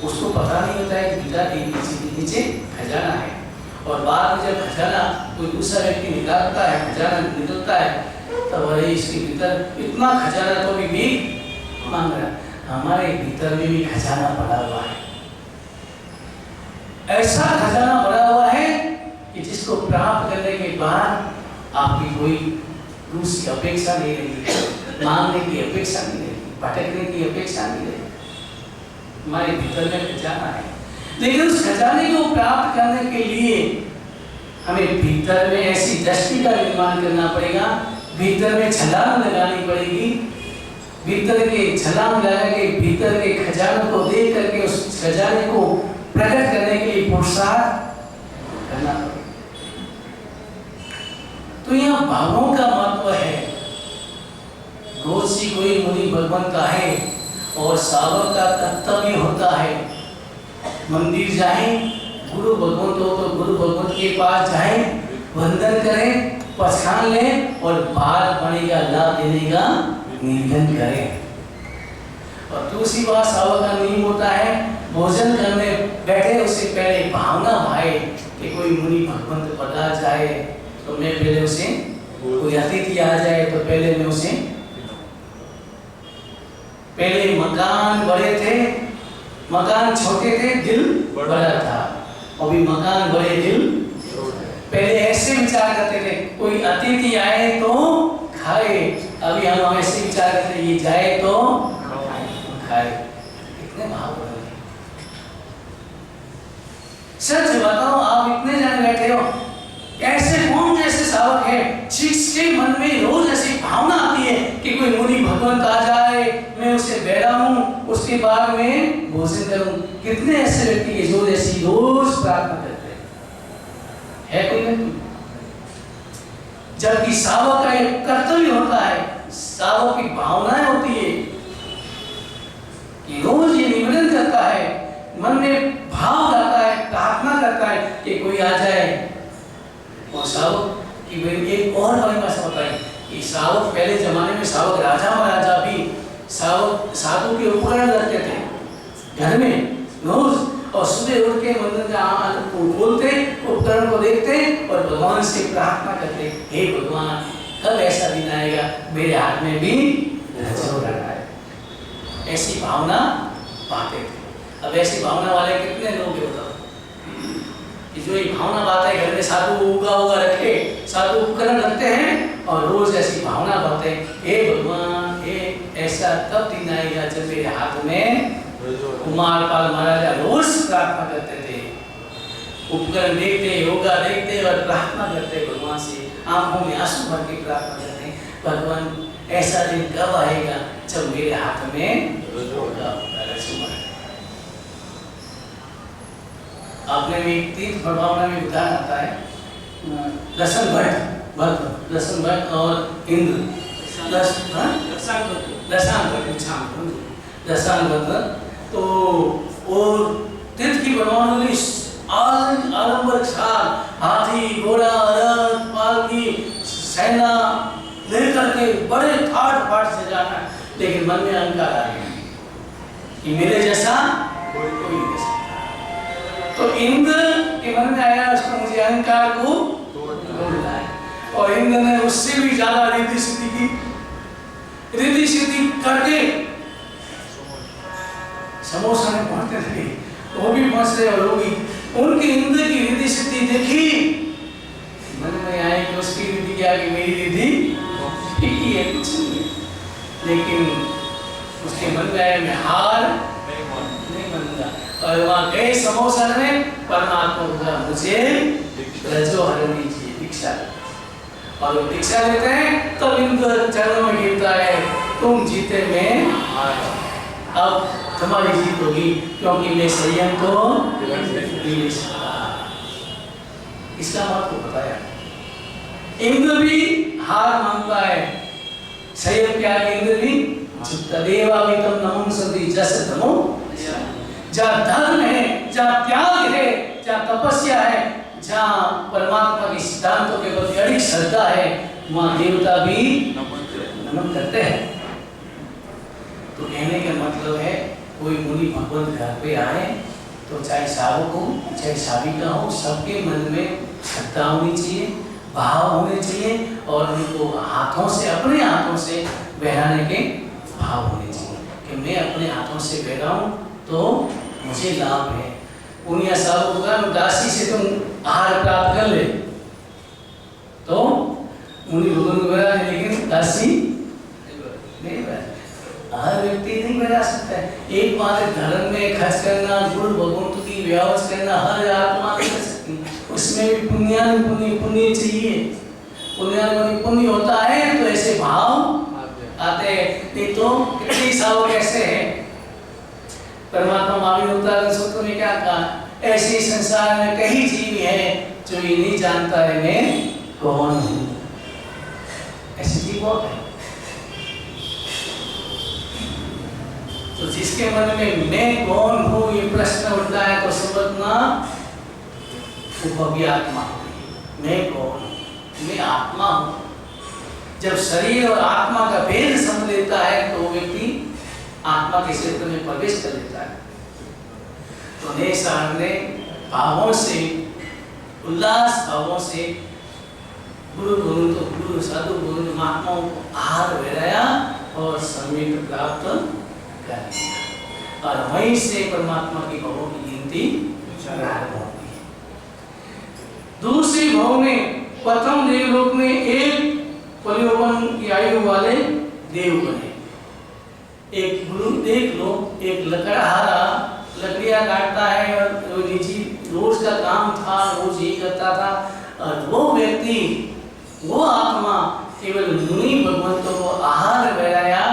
उसको पता नहीं होता है कि पिता के नीचे खजाना है, और बाद में जब खजाना कोई दूसरा व्यक्ति निकालता है, खजाना निकलता है, तब अरे इसके भीतर इतना खजाना तो भी भीख मांग रहा है। हमारे भीतर में भी खजाना पड़ा हुआ है, ऐसा खजाना पड़ा हुआ है कि जिसको प्राप्त करने के बाद आपकी कोई दूसरी अपेक्षा नहीं रहेगी, मांगने की अपेक्षा नहीं रहेगी, भटकने की अपेक्षा नहीं रहेगी। हमारे भीतर में खजाना है, लेकिन उस खजाने को प्राप्त करने के लिए हमें भीतर में ऐसी दृष्टि का निर्माण करना पड़ेगा, भीतर में छलांग लगानी पड़ेगी, भीतर के छलांग लगा के भीतर के खजाने को देख करके उस खजाने को प्रकट करने के लिए पुरुषार्थ करना पड़ेगा। तो यहाँ भावों का महत्व है। गोसी कोई मुनि भगवान का है और सावक का कर्तव्य होता है, मंदिर जाए, गुरु भगवंत हो तो गुरु भगवंत के पास जाए, वंदन करें, पहचान लें और बाल बनेगा लाभ देने का निवेदन करें। और दूसरी बात सावक का नियम होता है, भोजन करने बैठे उससे पहले भावना भाए कि कोई मुनि भगवंत पधार जाए तो मैं पहले उसे, कोई अतिथि आ जाए तो पहले मैं उसे, पहले मकान बड़े थे, मकान छोटे थे, दिल बड़ा था, अभी मकान बड़े दिल। पहले ऐसे विचार करते थे कोई अतिथि आए तो खाए, अभी हम ऐसे विचार करते ये जाए तो खाए। कितने भाव बदल गए। सच बताओ, आप इतने जन बैठे हो, ऐसे कौन जैसे सावक है जिसके मन में रोज ऐसी भावना आती है कि कोई मुनि भगवंत आ जाए, मैं उसे बैठा हूं, उसके बाद में भोजन करूं। कितने ऐसे व्यक्ति हैं जो ऐसी रोज प्रार्थना करते हैं? है कोई व्यक्ति? जबकि सावक का एक कर्तव्य होता है, सावक की भावनाएं होती है कि रोज ये निवेदन करता है, मन में भाव लाता है, प्रार्थना करता है कि कोई आ जाए। और सावक की एक और परिभाषा बताई कि सावक, पहले जमाने में सावक राजा महाराजा भी सावक साधु के उपकरण रखते थे घर में रोज, और सुबह उठ के मंदिर का खोलते, उपकरण को देखते और भगवान से प्रार्थना करते, हे भगवान कब ऐसा दिन आएगा मेरे हाथ में भी रजो रहना है। ऐसी भावना पाते थे। अब ऐसी भावना वाले कितने लोग हैं बताओ? कि जो ये भावना बात है घर में साधु उगा रखे, साधु उपकरण रखते हैं और रोज ऐसी भावना बातें, हे भगवान हे ऐसा तब दिन आएगा जब मेरे हाथ में, कुमारपाल महाराजा रोज प्रार्थना करते थे, उपकरण देखते, योगा देखते और प्रार्थना करते भगवान से, आंखों में आंसू भर के प्रार्थना करते, भगवान ऐसा दिन कब आएगा जब मेरे हाथ में होगा। आपने भी तीन प्रभावना में उदाहरण आता है, दसन भट्ट और इंद्र, दशांग भट्ट। तो और तीर्थ की प्रभावना आलंबर साल, हाथी घोड़ा रथ पालकी सेना लेकर के बड़े ठाट बाट से जाना, लेकिन मन में अहंकार आ गया कि मेरे जैसा कोई नहीं जैसा। तो इंद्र के मन में आया उसको मुझे अहंकार को तोड़ना है, और इंद्र ने उससे भी ज्यादा रिद्धि सिद्धि की, रिद्धि सिद्धि करके समोसा में पहुंचते थे, वो भी पहुंच रहे और वो भी, उनकी इंद्र की रिद्धि सिद्धि देखी, मन में आया कि उसकी रिद्धि क्या कि मेरी रिद्धि ठीक ही है, कुछ नहीं है, लेकिन उसके मन में आया मैं हार नहीं मानूंगा। और वहां गए समोसा में परमात्मा बोला मुझे रजो हरण दीजिए, दीक्षा। और वो दीक्षा लेते हैं तो इंद्र चरणों में गिरता है, तुम जीते मैं अब तुम्हारी जीत होगी, क्योंकि मैं संयम को नहीं सकता। इसका महत्व बताया। इंद्र भी हार मानता है, संयम के आगे इंद्र भी झुकता। देवामितम नमो सदी जस धमो, जहाँ धर्म है, जहाँ त्याग है, जहाँ तपस्या है, जहाँ परमात्मा के सिद्धांतों के प्रति अड़िग श्रद्धा है, वहाँ देवता भी नमन करते हैं। तो कहने का मतलब है कोई मुनि भगवंत घर पे आए तो चाहे सावक हो चाहे साविका हो, सबके मन में श्रद्धा होनी चाहिए, भाव होने चाहिए, और उनको हाथों से, अपने हाथों से बहराने के भाव होने चाहिए कि मैं अपने हाथों से बहराऊं तो मुझे लाभ है। उन्हीं सावकों का दासी से तुम आहार प्राप्त कर ले तो मुनि भगवान को बहरा, लेकिन उदासी नहीं बना। हर व्यक्ति नहीं बना सकता है। एक बात है, धर्म में खर्च करना, गुरु भगवंत की व्यवस्था करना हर आत्मा नहीं कर सकती। उसमें भी पुण्य चाहिए। पुण्य होता है तो ऐसे भाव आते हैं। नहीं तो कितनी सालों कैसे है। परमात्मा महावीर अवतार सूत्र में क्या कहा, ऐसे संसार में कई जीव है जो ये नहीं जानता है मैं कौन हूं। ऐसे जीव बहुत है। तो जिसके मन में मैं कौन हूं ये प्रश्न उठता है तो समझना वो भव्य आत्मा है। मैं कौन हूं, मैं आत्मा हूं। जब शरीर और आत्मा का भेद समझ लेता है तो व्यक्ति आत्मा के क्षेत्र में प्रवेश कर लेता है। तो नए सामने भावों से, उल्लास भावों से गुरु बोलूं तो गुरु, साधु बोलूं तो महात्माओं को आहार भेराया और सम्यक प्राप्त कर लिया। और वहीं से परमात्मा की भावों की गिनती प्रारंभ होती है। दूसरी भाव में प्रथम देवलोक में एक परियोपन की आयु वाले देव बने। एक गुरु देख लो, एक लकड़हारा लकड़ियां काटता है और निजी रोज का काम था, रोज यही करता था। और वो व्यक्ति, वो आत्मा केवल मुनि भगवंतों को आहार कराया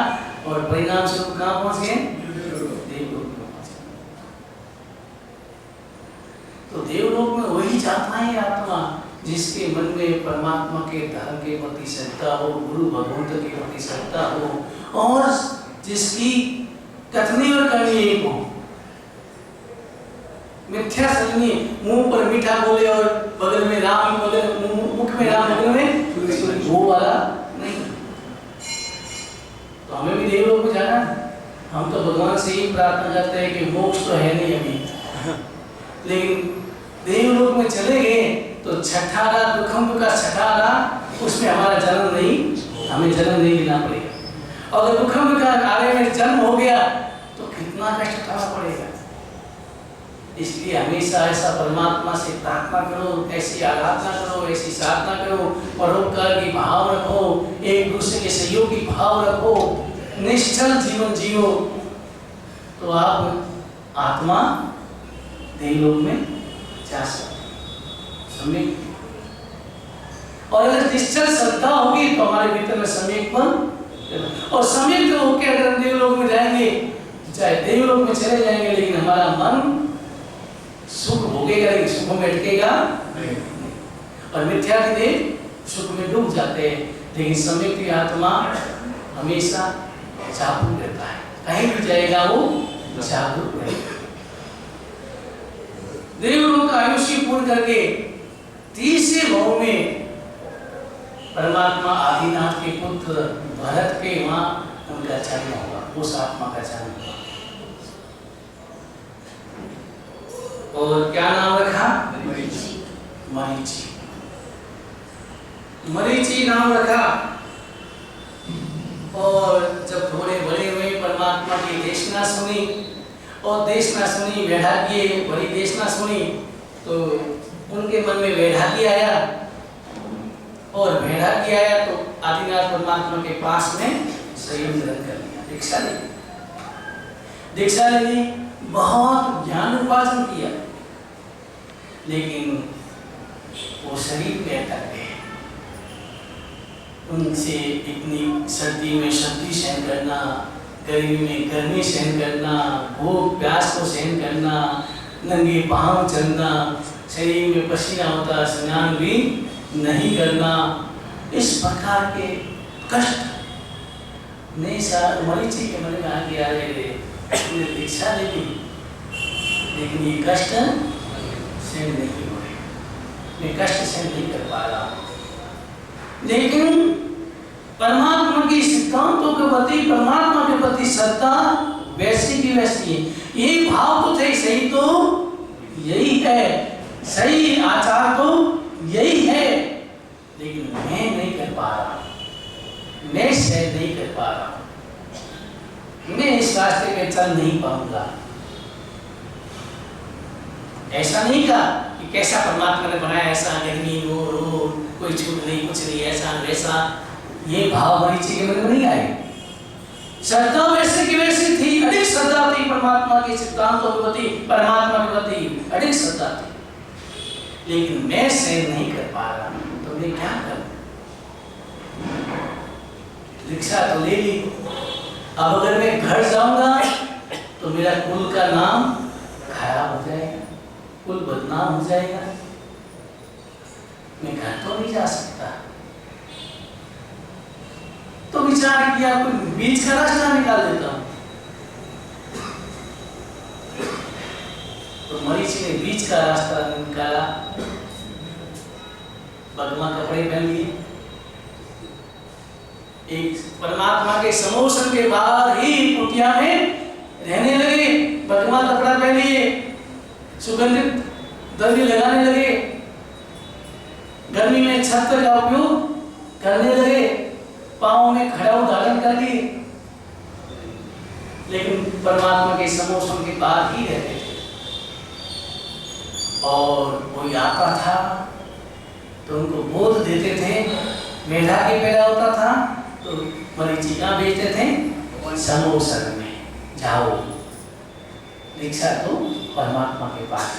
और परिणाम स्वरूप कहाँ पहुंच गए? देवलोक में पहुंचे। तो देवलोक में वही जाता है आत्मा जिसके मन में परमात्मा के धर्म के प्रति श्रद्धा हो, गुरु भगवंत के प्रति श्रद्धा हो और जिसकी कथनी और करनी एक हो। मिथ्या सजनी, मुंह पर मीठा बोले और बगल में राम, मुख में राम, बगल में वो वाला नहीं। तो हमें भी देवलोक में जाना है। हम तो भगवान से ही प्रार्थना करते हैं कि मोक्ष तो है नहीं अभी, लेकिन देवलोक में चले गए तो छठारा दुखंब का छठारा, उसमें हमारा जन्म नहीं, हमें जन्म नहीं लेना पड़ेगा। और अगर दुखंब का कार्य में जन्म हो गया तो कितना कष्ट उठाना पड़ेगा। इसलिए हमेशा ऐसा परमात्मा से प्रार्थना करो, ऐसी आराधना करो, ऐसी साधना करो, परोपकार की भाव रखो, एक दूसरे के सहयोग की भाव रखो, निश्चल जीवन जियो, तो आप आत्मा देवलोक में जा सकते। और अगर निश्चल श्रद्धा होगी तो हमारे भीतर में सम्यक बन, और सम्यक तो होकर अगर हम देवलोक में जाएंगे, चाहे देवलोक में चले जाएंगे, लेकिन हमारा मन सुख भोगेगा लेकिन सुख में अटकेगा नहीं। और मिथ्या के देव सुख में डूब जाते हैं, लेकिन सम्यक की आत्मा हमेशा जागरूक रहता है। कहीं भी जाएगा वो जागरूक रहेगा। देवलोक का आयुष्य पूर्ण करके तीसरे भाव में परमात्मा आदिनाथ के पुत्र भरत के वहां उनका जन्म होगा, उस आत्मा का जन्म होगा। और क्या नाम रखा? मरीचि नाम रखा। और जब थोड़े बड़े हुए परमात्मा की देशना सुनी, और देशना सुनी, वैराग्य बड़ी देशना सुनी, तो उनके मन में वैराग्य आया, और वैराग्य आया तो आदिनाथ परमात्मा के पास में शरीर ग्रहण कर लिया, दीक्षा ली। दीक्षा ली, बहुत ज्ञान उपार्जन किया, लेकिन वो शरीर में अटक गए। उनसे इतनी सर्दी में सर्दी सहन करना, गर्मी में गर्मी सहन करना, भूख प्यास को सहन करना, नंगे पांव चलना, शरीर में पसीना होता, स्नान भी नहीं करना, इस प्रकार के कष्ट मरीचि के मन में आ गया। दीक्षा ले ली, लेकिन ये कष्ट सहन नहीं हो रहे, मैं कष्ट सहन नहीं कर पा रहा। लेकिन परमात्मा के सिद्धांतों के प्रति, परमात्मा के प्रति श्रद्धा वैसी की वैसी है। ये भाव तो थे, सही तो यही है, सही आचार तो यही है, लेकिन मैं नहीं कर पा रहा, मैं सहन नहीं कर पा रहा, मैं इस रास्ते पे चल नहीं पाऊंगा। ऐसा नहीं कहा कि कैसा परमात्मा ने बनाया, ऐसा गर्मी हो, कोई छूट नहीं, कुछ नहीं, ऐसा वैसा, ये भाव मरीचि के मन में नहीं आए। श्रद्धा वैसे की वैसी थी, अडिग श्रद्धा थी परमात्मा के सिद्धांतों के प्रति, परमात्मा के प्रति अडिग श्रद्धा थी। लेकिन मैं सहन नहीं कर पा रहा, तो मैं क्या करूं? दीक्षा तो ले ली, अब अगर मैं घर जाऊंगा तो मेरा कुल का नाम खराब हो जाएगा, कुल बदनाम हो जाएगा। मैं घर तो नहीं जा सकता। तो विचार किया कोई बीच का रास्ता निकाल देता हूं। तो मरीचि ने बीच का रास्ता निकाला, बदमा कपड़े पहन लिए, एक परमात्मा के समोसन के बाहर ही कुटिया में रहने लगे, बदमा कपड़ा पहन लिए, सुगंधित द्रव्य लगाने लगे, गर्मी में छत्र का उपयोग करने लगे, पांव में खड़ाऊ धारण कर लिए, लेकिन परमात्मा के समोसन के बाहर ही रहते थे। और कोई आता था तो उनको बोध देते थे, मेढा के पैदा होता था तो मरीचि कहाँ भेजते थे? समोसन में, जाओ दीक्षा तो परमात्मा के पास।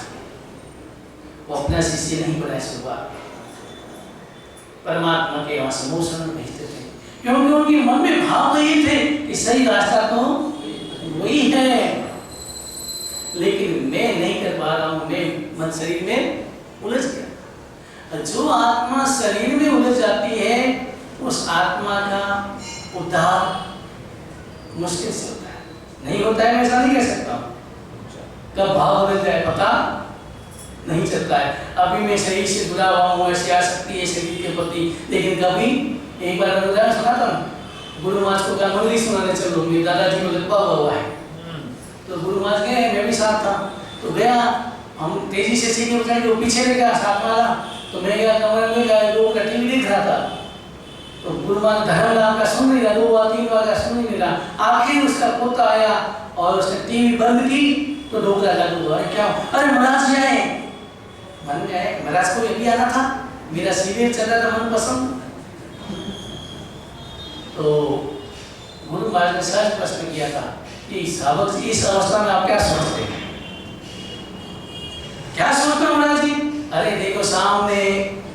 वो अपना शिष्य नहीं बनाए शुरुआत, परमात्मा के वहां समोसन में भेजते थे, क्योंकि उनके मन में भाव नहीं थे कि सही रास्ता तो वही है, लेकिन मैं नहीं कर पा रहा हूं, मैं मन शरीर में उलझ गया। जो आत्मा शरीर में उलझ जाती है उस आत्मा का उद्धार मुश्किल से होता है, नहीं होता है, मैं ऐसा नहीं कह सकता हूं। कब भाव बदल जाए पता नहीं चलता है। अभी मैं शरीर से जुड़ा हुआ हूँ, ऐसी आसक्ति है शरीर के प्रति, लेकिन कभी एक बार मैं उदाहरण सुनाता हूँ। गुरु महाराज को कहा मंगली सुनाने चलो, मेरे दादाजी को लकवा हुआ है, तो गुरु महाराज गए, मैं भी साथ था, तो गया, हम तेजी से सीढ़ी उतर के पीछे ले गया साथ वाला, तो मैं गया कमरे में गया, लोग का टीवी देख रहा था, तो गुरु महाराज धर्म नाम का सुन नहीं रहा, 2 बार 3 बार का सुन नहीं रहा। आखिर उसका पोता आया और उसने टीवी बंद की तो ढोकला लागू हुआ, क्या? अरे महाराज जी आए। मन में आए, महाराज को ये भी आना था, मेरा सीरियल चल रहा था मनपसंद। तो गुरु महाराज ने सहज प्रश्न किया था कि सावक जी इस अवस्था में आप क्या सोचते हैं? क्या सोचते हो महाराज जी? अरे देखो सामने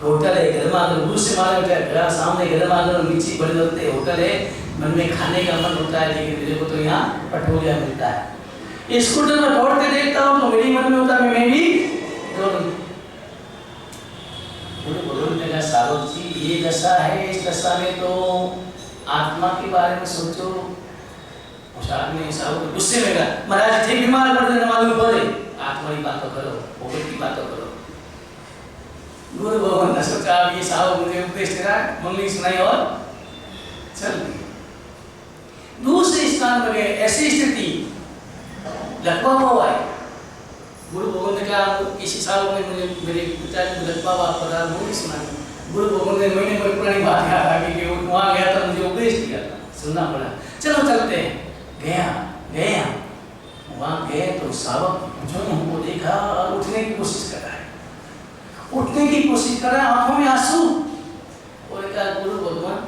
होटल है, गर्मा गर्म, दूर से मालूम होता है सामने गर्मा गर्म नीचे बड़े होते होटल है, मन में खाने का मन होता है, लेकिन मेरे को तो यहाँ पटोलिया मिलता है। स्कूटर में दौड़ते देखता हूँ तो मेरी मन में होता है मैं भी दौड़ूं। बोलने का सावक जी ये दशा है, इस दशा में तो आत्मा के बारे में सोचो। उस आदमी सावक गुस्से में कहा, महाराज थे बीमार पड़ जाने मालूम पड़े, आत्मा की बात तो करो, भगवत की बात तो करो। गुरु भगवान ने सोचा ये सावक मुझे उपदेश दे रहा है, मंगली सुनाई और चल दी। दूसरे स्थान पर गए, ऐसी स्थिति लकवा हुआ है। गुरु भगवान ने कहा किसी सावक ने मुझे मेरे पिताजी को लकवा हुआ पता नहीं सुना। गुरु भगवान ने महीने भर पुरानी बात याद आ गई कि वहाँ गया था, मुझे उपदेश दिया था, सुनना पड़ा। चलो चलते हैं। गया वहाँ गए तो सावक जो हमको देखा और उठने की कोशिश कर रहा है, आंखों में आंसू, और कहा गुरु भगवान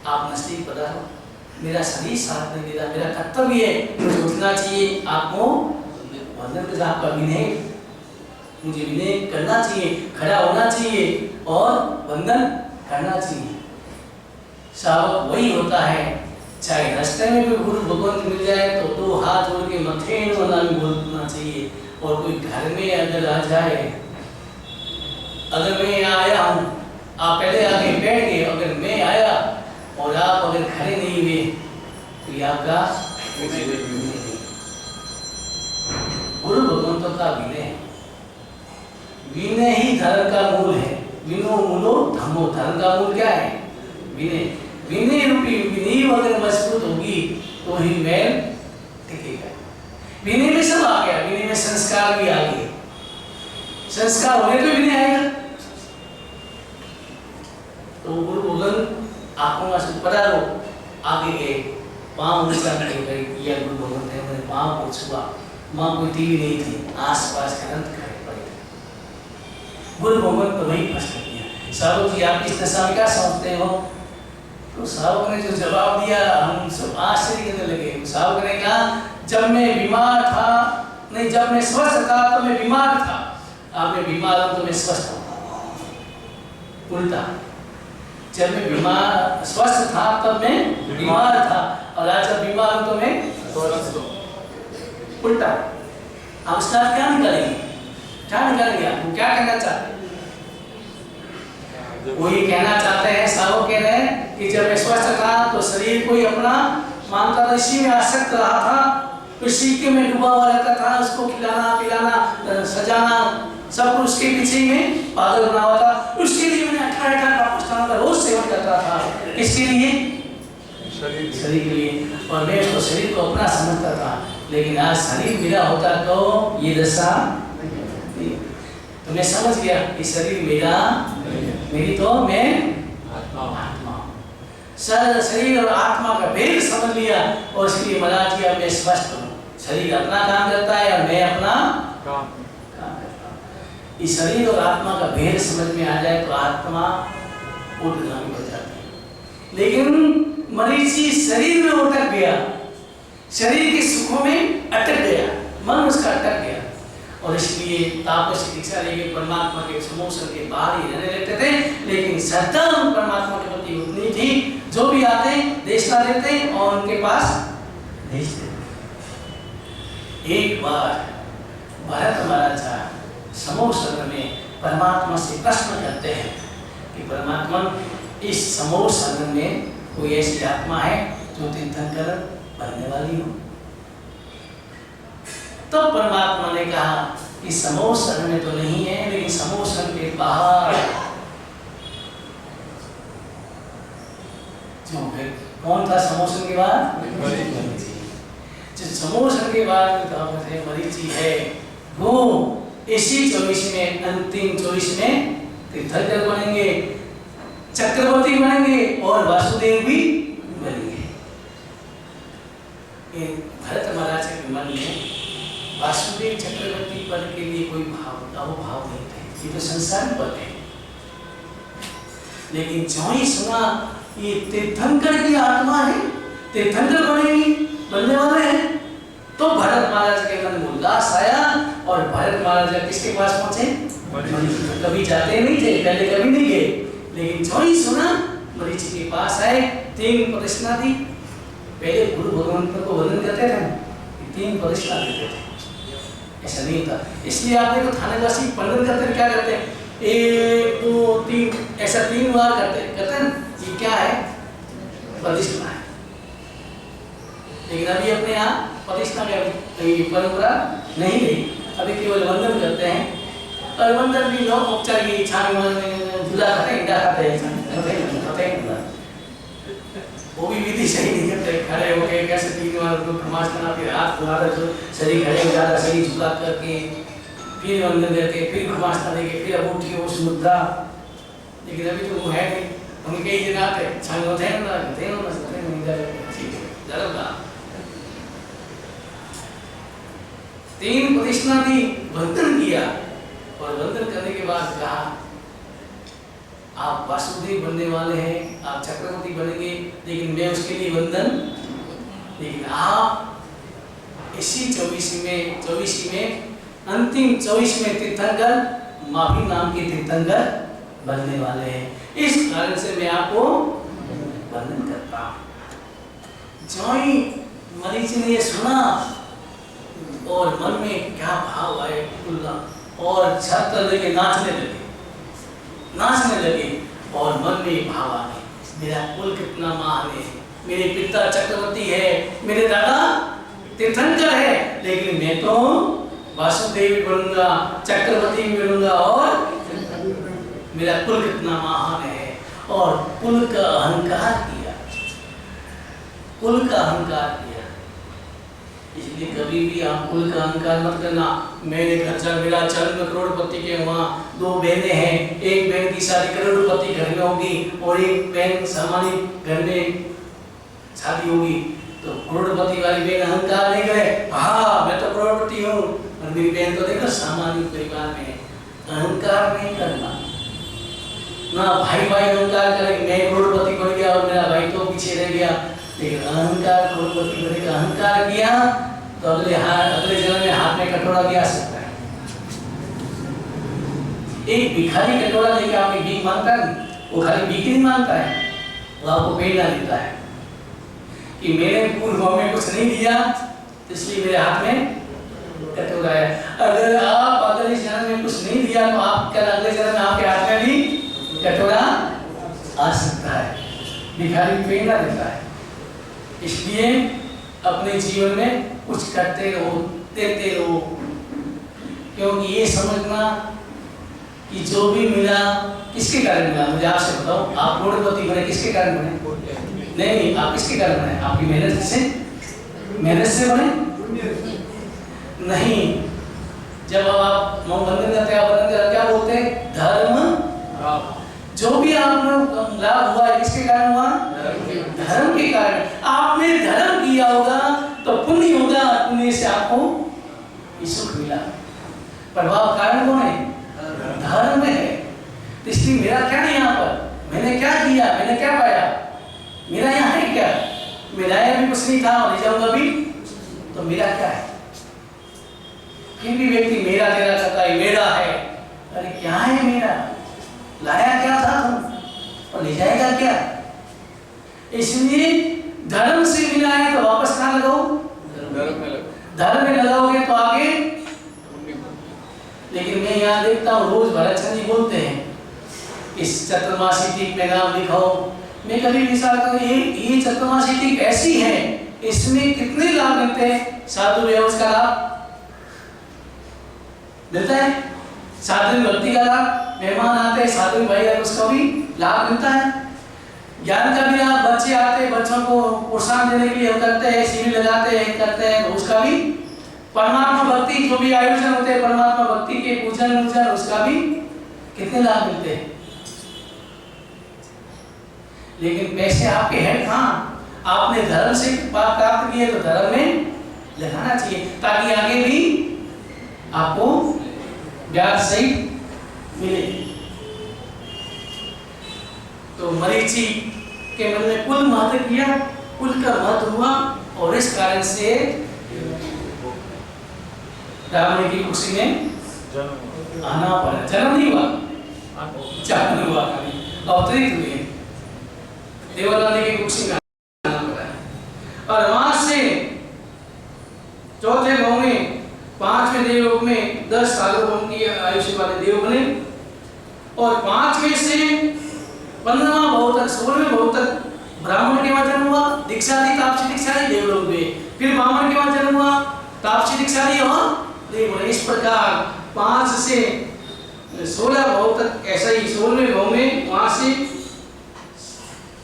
आप नजदीक पधारो, मेरा शरीर साथ नहीं दे रहा, मेरा कर्तव्य है, मुझे उठना चाहिए, आपको वंदन कर, आपका विनय, मुझे विनय करना चाहिए, खड़ा होना चाहिए और वंदन करना चाहिए। सावक वही होता है, चाहे रास्ते में भी गुरु भगवान मिल जाए तो 2 हाथ जोड़ के मथे बोलना चाहिए, और कोई घर में अगर आ जाए, अगर मैं आया हूँ, आप पहले आगे बैठ गए, अगर मैं आया और आप अगर खड़े नहीं हुए तो ये आपका गुरु भगवंतों का विनय, विनय ही धर्म का मूल है। विनो मूलो धर्मो, धर्म का मूल क्या है? विनय। विनय रूपी नींव अगर मजबूत होगी तो ही मैल टिकेगा। विनय में सब आ गया, विनय में संस्कार भी आ गए, संस्कार होने तो विनय आएगा। तो गुरु भगवान आंखों से पधारो, आगे गए, पाँव ऊंचा करके किया गुरु भगवान ने, मैंने पाँव को छुआ, वहाँ कोई टीवी नहीं थी, आसपास अनंत खड़े पड़े थे। गुरु भगवान को वही प्रश्न किया, साधु जी आप इस दशा में क्या समझते हो? तो शावक ने जो जवाब दिया हम सब आश्चर्य करने लगे। शावक ने कहा जब मैं बीमार था, नहीं जब मैं स्वस्थ था तो मैं बीमार था, अब मैं बीमार हूं तो मैं स्वस्थ हूं। उल्टा, जब मैं बीमार स्वस्थ था तब मैं बीमार था, और आज जब बीमार हूं तो मैं स्वस्थ हूं। उल्टा। हम इसका क्या निकालेंगे, क्या निकालेंगे? आपको क्या कहना चाहते हैं? वही कहना चाहते हैं, शावक कह रहे हैं कि जब मैं स्वस्थ था तो शरीर को ही अपना मानता था, इसी में आसक्त रहा था, इसी के में डूबा हुआ रहता था, उसको खिलाना पिलाना सजाना सब कुछ उसके पीछे में पागल बना हुआ था। उसके लिए मैंने 18 का पुस्तक का रोज सेवन करता था। किसके लिए? शरीर के लिए। और मैं उसको शरीर को अपना समझता था, लेकिन आज शरीर मेरा होता तो ये दशा, तो मैं समझ गया कि शरीर मेरा, मेरी तो मैं आत्मा, शरीर और आत्मा का भेद समझ लिया, और इसलिए मना किया मैं स्वस्थ हूँ। शरीर अपना काम करता है और मैं अपना काम करता हूँ। इस शरीर और आत्मा का भेद समझ में आ जाए तो आत्मा ऊर्ध्वगामी हो जाती है। लेकिन मरीची शरीर में अटक गया, शरीर के सुखों में अटक गया, मन उसका अटक गया, और इसलिए तापस की दीक्षा लेके परमात्मा के समोसन के बाहर ही रहने लगते थे। लेकिन श्रद्धा परमात्मा के प्रति उतनी थी, जो भी आते देशना देते और उनके पास भेज देते। एक बार भरत महाराजा समोसन में परमात्मा से प्रश्न करते हैं कि परमात्मा इस समोसन में कोई ऐसी आत्मा है जो तीर्थंकर बनने वाली हो? तब परमात्मा ने कहा कि समोसन में तो नहीं है, लेकिन समोसन के बाहर जो है, कौन था समोसन के बाद? मरीची। जो समोसन के बाद मरीची है, वो इसी 24 में, अंतिम 24 में तीर्थंकर बनेंगे, चक्रवर्ती बनेंगे और वासुदेव भी बनेंगे। भरत महाराज के मन में वासुदेव चक्रवर्ती पद के लिए कोई भाव नहीं थे, ये तो संसार पद है। लेकिन जो ही सुना ये तीर्थंकर की आत्मा है, तीर्थंकर बनने वाले हैं, तो भरत महाराज के मन में उल्लास आया, और भरत महाराज किसके पास पहुंचे? कभी जाते नहीं थे, पहले कभी नहीं गए, लेकिन जो ही सुना मरीची के पास आए। 3 प्रतिष्ठा दी। पहले गुरु भगवान को वंदन करते थे, 3 प्रतिष्ठा देते थे, ऐसा नहीं था। इसलिए आप देखो थानेवासी वंदन करते क्या करते हैं? 1 2 3 ऐसा 3 बार करते हैं। ये क्या है? प्रतिष्ठा है। लेकिन अभी अपने यहाँ प्रतिष्ठा की परंपरा नहीं रही, अभी केवल वंदन करते हैं। और वंदन भी लोग उपचार की इच्छा में झूला खाते हैं, इंडा खाते हैं, वो भी विधि सही नहीं करते। खड़े होके कैसे 3 बार उनको घुमाना, फिर हाथ फुलाना, जो शरीर खड़े हो जाता, शरीर झुका करके फिर वंदन करके, फिर घुमाना देके, फिर अब उठी उस मुद्दा। लेकिन अभी तो वो है नहीं, हम कई दिन आते छंग होते हैं ना, कहते हैं ना, सकते नहीं जाते, ठीक है जरूर। 3 प्रतिष्ठा दी, वंदन किया, और वंदन करने के बाद कहा आप वासुदेव बनने वाले हैं, आप चक्रवर्ती बनेंगे, लेकिन मैं उसके लिए वंदन, लेकिन आप इसी 24 में अंतिम 24 में तीर्थंकर, माफी नाम के तीर्थंकर बनने वाले हैं। इस कारण से मैं आपको वंदन करता हूँ। जो ही मरीची ने ये सुना और मन में क्या भाव आए, और छत लेके नाचने लगे, और मन में भाव आ गए, मेरा कुल कितना महान है, मेरे पिता चक्रवर्ती है, मेरे दादा तीर्थंकर है, लेकिन मैं तो वासुदेव भी बनूंगा, चक्रवर्ती भी बनूंगा, और मेरा कुल कितना महान है। और कुल का अहंकार किया, इसलिए कभी भी आप कुल का अहंकार मत करना। मेरे खर्चा, मेरा जन्म करोड़पति के वहाँ 2 बहनें हैं, एक बहन की शादी करोड़पति घर में होगी और एक बहन सामान्य घर में शादी होगी, तो करोड़पति वाली बहन अहंकार नहीं करे, हाँ मैं तो करोड़पति हूँ, और मेरी बहन तो देखो सामान्य परिवार में। अहंकार नहीं करना, ना भाई अहंकार करे मैं करोड़पति बन गया और मेरा भाई तो लेकिन अहंकार करोड़पति बने का अहंकार किया तो अगले जन्म में हाथ में कटोरा भी आ सकता है। एक भिखारी कटोरा लेके आपकी भीख मांगता है, वो खाली भीख नहीं मांगता है, वो आपको प्रेरणा देता है कि मैंने पूर्व में कुछ नहीं दिया इसलिए मेरे हाथ में कटोरा है। अगर आप अगले जन्म में कुछ नहीं दिया तो आप कल अगले जन्म में आपके हाथ में भी कटोरा आ सकता है। भिखारी प्रेरणा देता है। इसलिए अपने जीवन में कुछ करते रहो, देते रहो, क्योंकि ये समझना कि जो भी मिला किसके कारण मिला। मुझे आपसे बताओ, आप करोड़पति बने किसके कारण बने? नहीं, आप किसके कारण बने? आपकी मेहनत से बने नहीं। जब आप वंदन करते हैं क्या बोलते हैं? धर्म। जो भी आपको लाभ हुआ है किसके कारण हुआ? धर्म के कारण। आपने धर्म किया होगा तो पुण्य होगा, पुण्य से आपको सुख मिला। प्रभाव कारण कौन है? धर्म है। इसलिए मेरा क्या है यहाँ पर? मैंने क्या किया? मैंने क्या पाया? मेरा यहाँ है क्या? मिलाया भी कुछ नहीं था और ले जाऊंगा भी तो मेरा क्या है? फिर भी व्यक्ति मेरा तेरा करता है, मेरा है। अरे क्या है मेरा? लाया क्या था तुम और ले जाएगा क्या? इसलिए धर्म से मिला है तो वापस कहाँ लगाओ? धर्म में लगाओगे तो आगे। लेकिन मैं यहाँ देखता हूँ रोज भरतचंद जी बोलते हैं इस चतुर्मासी टीक में नाम लिखाओ। मैं कभी विचार करूँ ये चतुर्मासी टीक ऐसी है, इसमें कितने लाभ मिलते हैं? साधु व्यवस्था का लाभ मिलता है, साधु भक्ति का लाभ, मेहमान आते हैं साधु भाई उसका भी लाभ मिलता है, ज्ञान का भी लाभ। बच्चे आते हैं, बच्चों को प्रोत्साहन देने के लिए हम करते हैं, शिविर लगाते हैं, करते हैं, तो उसका भी। परमात्मा भक्ति जो भी आयोजन होते हैं परमात्मा भक्ति के पूजन वूजन, उसका भी कितने लाभ मिलते हैं। लेकिन पैसे आपके हैं कहाँ? आपने धर्म से प्राप्त किए तो धर्म में लगाना चाहिए ताकि आगे भी आपको ब्याज सहित मिले। तो मरीचि के मन में कुल महत्व किया, कुल का महत्व हुआ और इस कारण से रावण की कुर्सी में आना पड़ा। जन्म नहीं हुआ, जन्म हुआ, अवतरित हुए, देवरानी की कुर्सी में आना पड़ा। और वहां से चौथे भाव में 5वें देवलोक में 10 सालों की आयुष्य वाले देव बने और 5वें से 15वां भाव तक 16वें भाव तक ब्राह्मण के वहां जन्म हुआ, दीक्षा दी, तापसी दीक्षा दी, देवलोक में। फिर ब्राह्मण के वहां जन्म हुआ, तापसी दीक्षा दी और देवलोक। इस प्रकार 5 से 16 भाव तक ऐसा ही 16वें भाव में, वहां से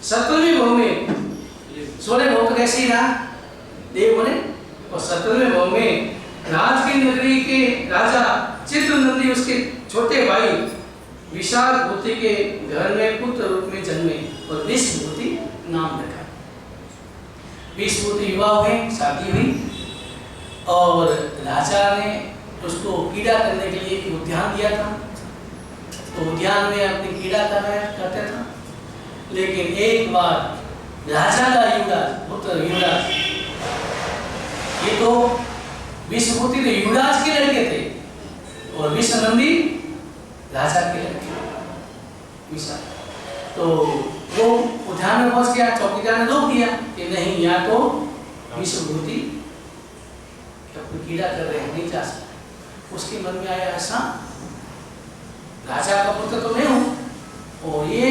17वें भाव में 16 भाव तक ऐसे ही रहा, देव बने। और 17वें भाव में राजगिर नगरी के राजा चित्रनंदी उसके छोटे भाई विशाल भूति के घर में पुत्र रूप में जन्मे और विषभूति नाम रखा। विषभूति युवा हुए, शादी हुई और राजा ने उसको कीड़ा करने के लिए एक उद्यान दिया था, तो उद्यान में अपनी कीड़ा करते था। लेकिन एक बार राजा का युवराज, पुत्र युवराज, ये तो विषभूति तो युवराज के लड़के थे और विषनंदी राजा के लड़के। तो वो उद्यान में पहुंच गया, चौकीदार ने रोक दिया कि नहीं, यहाँ तो विषभूति कीड़ा कर रहे हैं, नहीं जा सकते। उसके मन में आया ऐसा, राजा का पुत्र तो मैं हूँ और ये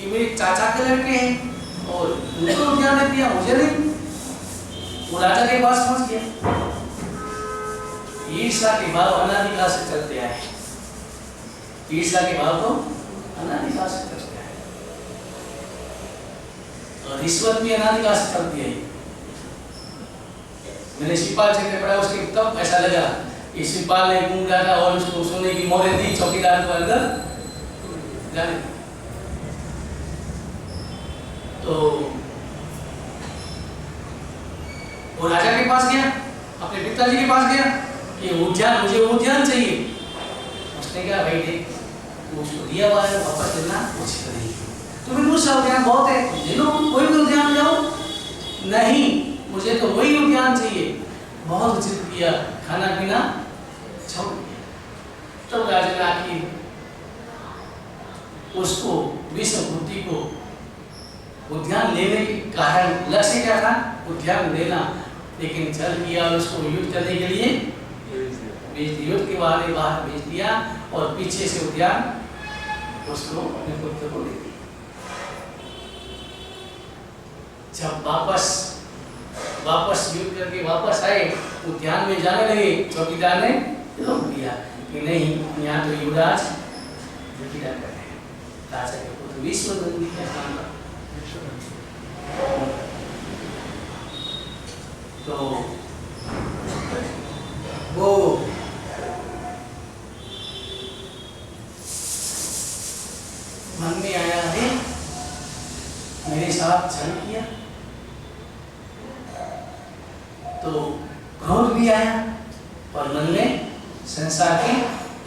मेरे चाचा के लड़के हैं और उनको ध्यान दिया, मुझे नहीं। वो राजा के पास पहुंच गया। ईर्ष्या के भाव अनादिकाल से चलते आए, ईर्ष्या के भाव तो अनादिकाल से चलते आए और रिश्वत भी अनादिकाल से चलती है। मैंने शिवपाल से पढ़ा, उसके तब ऐसा लगा कि शिवपाल ने घूंगा था और उसको सोने की मोहरें दी चौकीदार को अंदर जाने। तो वो राजा के पास गया, अपने पिताजी के पास गया कि उद्यान, मुझे उद्यान चाहिए। उसने कहा भाई देख, उसको दिया हुआ है, वापस देना उचित नहीं। तो फिर दूसरा उद्यान बहुत है, ले लो, कोई भी उद्यान जाओ। नहीं, मुझे तो वही उद्यान चाहिए। बहुत जिद किया, खाना पीना छोड़ दिया। तब राजा ने आखिर उसको विष्णु बुद्धि को उद्यान लेने के कारण, लक्ष्य क्या था? उद्यान लेना, लेकिन चल किया और उसको युद्ध करने के लिए युद्ध के बाहर भेज दिया और पीछे से उद्यान उसको अपने पुत्र को दे दिया। जब वापस युद्ध करके वापस आए, उद्यान में जाने लगे, चौकीदार ने रोक दिया कि नहीं, यहाँ तो युवराज युद्ध कर रहे हैं। राजा के पुत्र विश्वनंदी का नाम था। तो वो मन में आया है, मेरे साथ छल किया, तो क्रोध भी आया और मन में संसार की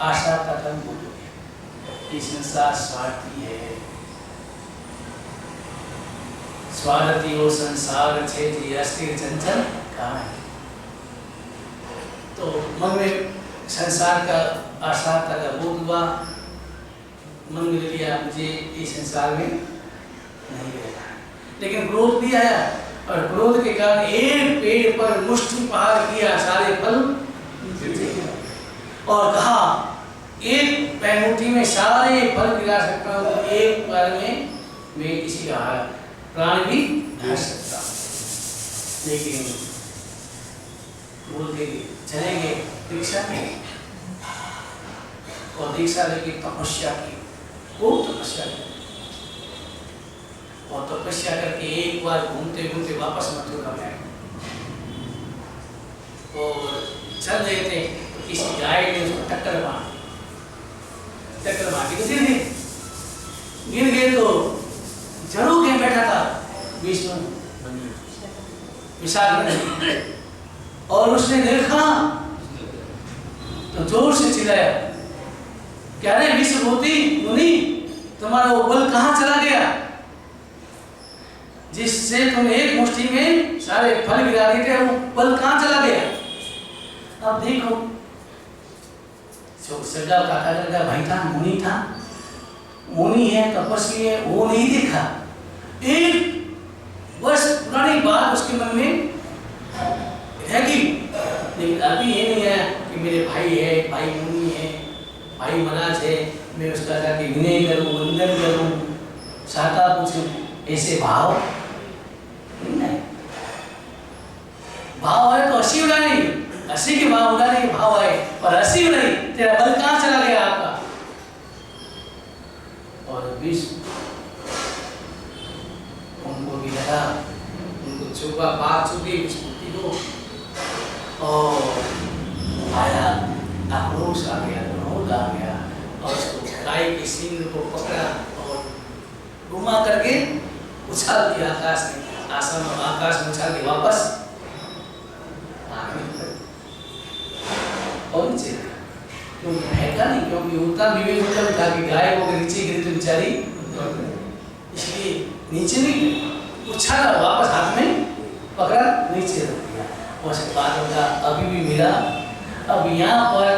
आशा का धर्म हो गया। ये संसार स्वार्थी है, स्वार्थी हो संसार छेदी अस्थिर चंचल कहाँ है। तो मन में संसार का आशा का बोध हुआ, मन में लिया मुझे इस संसार में नहीं रहना है। लेकिन क्रोध भी आया और क्रोध के कारण एक पेड़ पर मुष्टि प्रहार किया, सारे फल और कहा एक पैमुट्ठी में सारे फल गिरा सकता हूँ, एक बार में मैं किसी का प्राण भी हर सकता हूँ। लेकिन बोल के चले गए दीक्षा में और दीक्षा लेके तपस्या की, खूब तपस्या की और तपस्या करके एक बार घूमते घूमते वापस मथुरा में आए और चल रहे थे तो किसी गाय ने उसको टक्कर मार के तो गिर गए। तो जरूर के बैठा था विष्णु विशाल और उसने देखा तो जोर से चिल्लाया, क्या रे विश्वभूति मुनि, तुम्हारा वो बल कहाँ चला गया जिससे तुम एक मुट्ठी में सारे फल गिरा देते, वो बल कहाँ चला गया? अब देखो, जो सगा काका का भाई था, मुनि है, तपस्वी है, वो नहीं देखा। एक बस पुरानी बात उसके मन में रहेगी, लेकिन अभी ये नहीं है कि मेरे भाई है, भाई मुनि है, भाई महाराज है, मैं उसका जाके विनय करूं, वंदन करूं, साता पूछूं, ऐसे भाव नहीं। भाव है तो हंसी उड़ानी, हंसी के भाव उड़ाने के भाव आए और हंसी उड़ाई, तेरा बल कहाँ चला गया आपका? और विष्णु उनको भी लगा, उनको छुपा बात छुपी विष्णु को और आया, आक्रोश आ गया, क्रोध आ गया और उसको गाय के सींग को पकड़ा और घुमा करके उछाल दिया आकाश में, आकाश में उछाल के वापस और नीचे क्योंकि फेंका नहीं, क्योंकि उतना विवेक था कि गाय को नीचे गिरी तो बेचारी, इसलिए नीचे नहीं उछाला, वापस हाथ में पकड़ा, नीचे रख दिया। वैसे बात होगा अभी भी मिला। अब यहाँ पर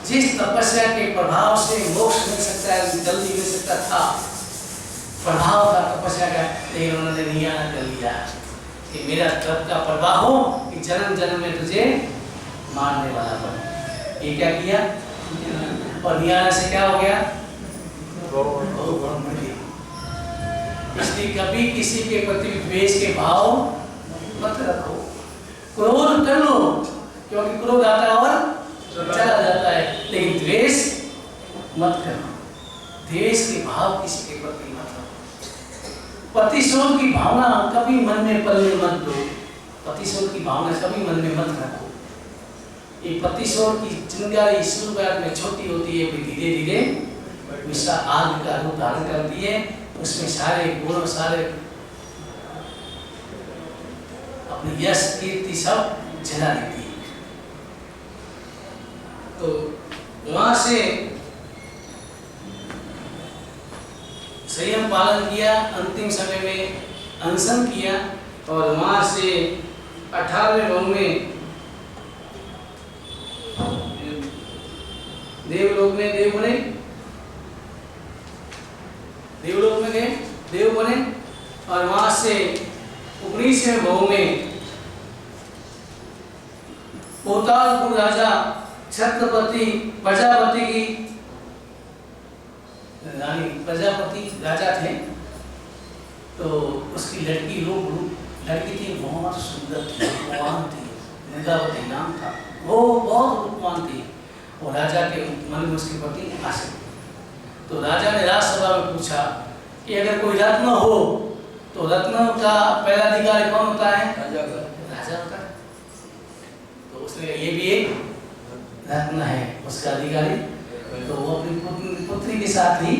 जिस तपस्या के प्रभाव से मोक्ष मिल सकता है, जल्दी मिल सकता था, प्रभाव था तपस्या का, लेकिन उन्होंने नियम कर लिया कि मेरा तप का प्रभाव हो कि जन्म जन्म में तुझे मारने वाला बन। ये क्या किया और नियम से क्या हो गया? इसलिए कभी किसी के प्रति द्वेष के भाव मत रखो, क्रोध कर लो क्योंकि क्रोध आता है और चला जाता है, लेकिन द्वेष मत करो, द्वेष के भाव किसी के प्रति मत रखो। प्रतिशोध की भावना कभी मन में पलने मत दो, प्रतिशोध की भावना कभी मन में मत रखो। ये प्रतिशोध की चिंगारी शुरुआत में छोटी होती है, फिर धीरे धीरे विषा आग का रूप धारण करती है, उसमें सारे गुण, सारे अपनी यश कीर्ति सब जला देती है। तो वहां से संयम पालन किया, अंतिम समय में अनशन किया, और वहां से 18वें भाव में देवलोक में देव बने, देवलोक में गए देव बने, और वहां से 19वें भाव में पोतालपुर राजा छत्रपति प्रजापति की रानी, प्रजापति राजा थे, तो उसकी लड़की लड़की थी, बहुत सुंदर थी, रूपवान थी, निर्गावती नाम था, वो बहुत रूपवान थी, और राजा के मन में उसके प्रति आसक्ति। तो राजा ने राजसभा में पूछा कि अगर कोई रत्न हो तो रत्न का पहला अधिकारी कौन होता है? राजा होता है। तो उसने कहा ये भी एक रत्न है उसका अधिकारी, तो वो अपनी पुत्री के साथ ही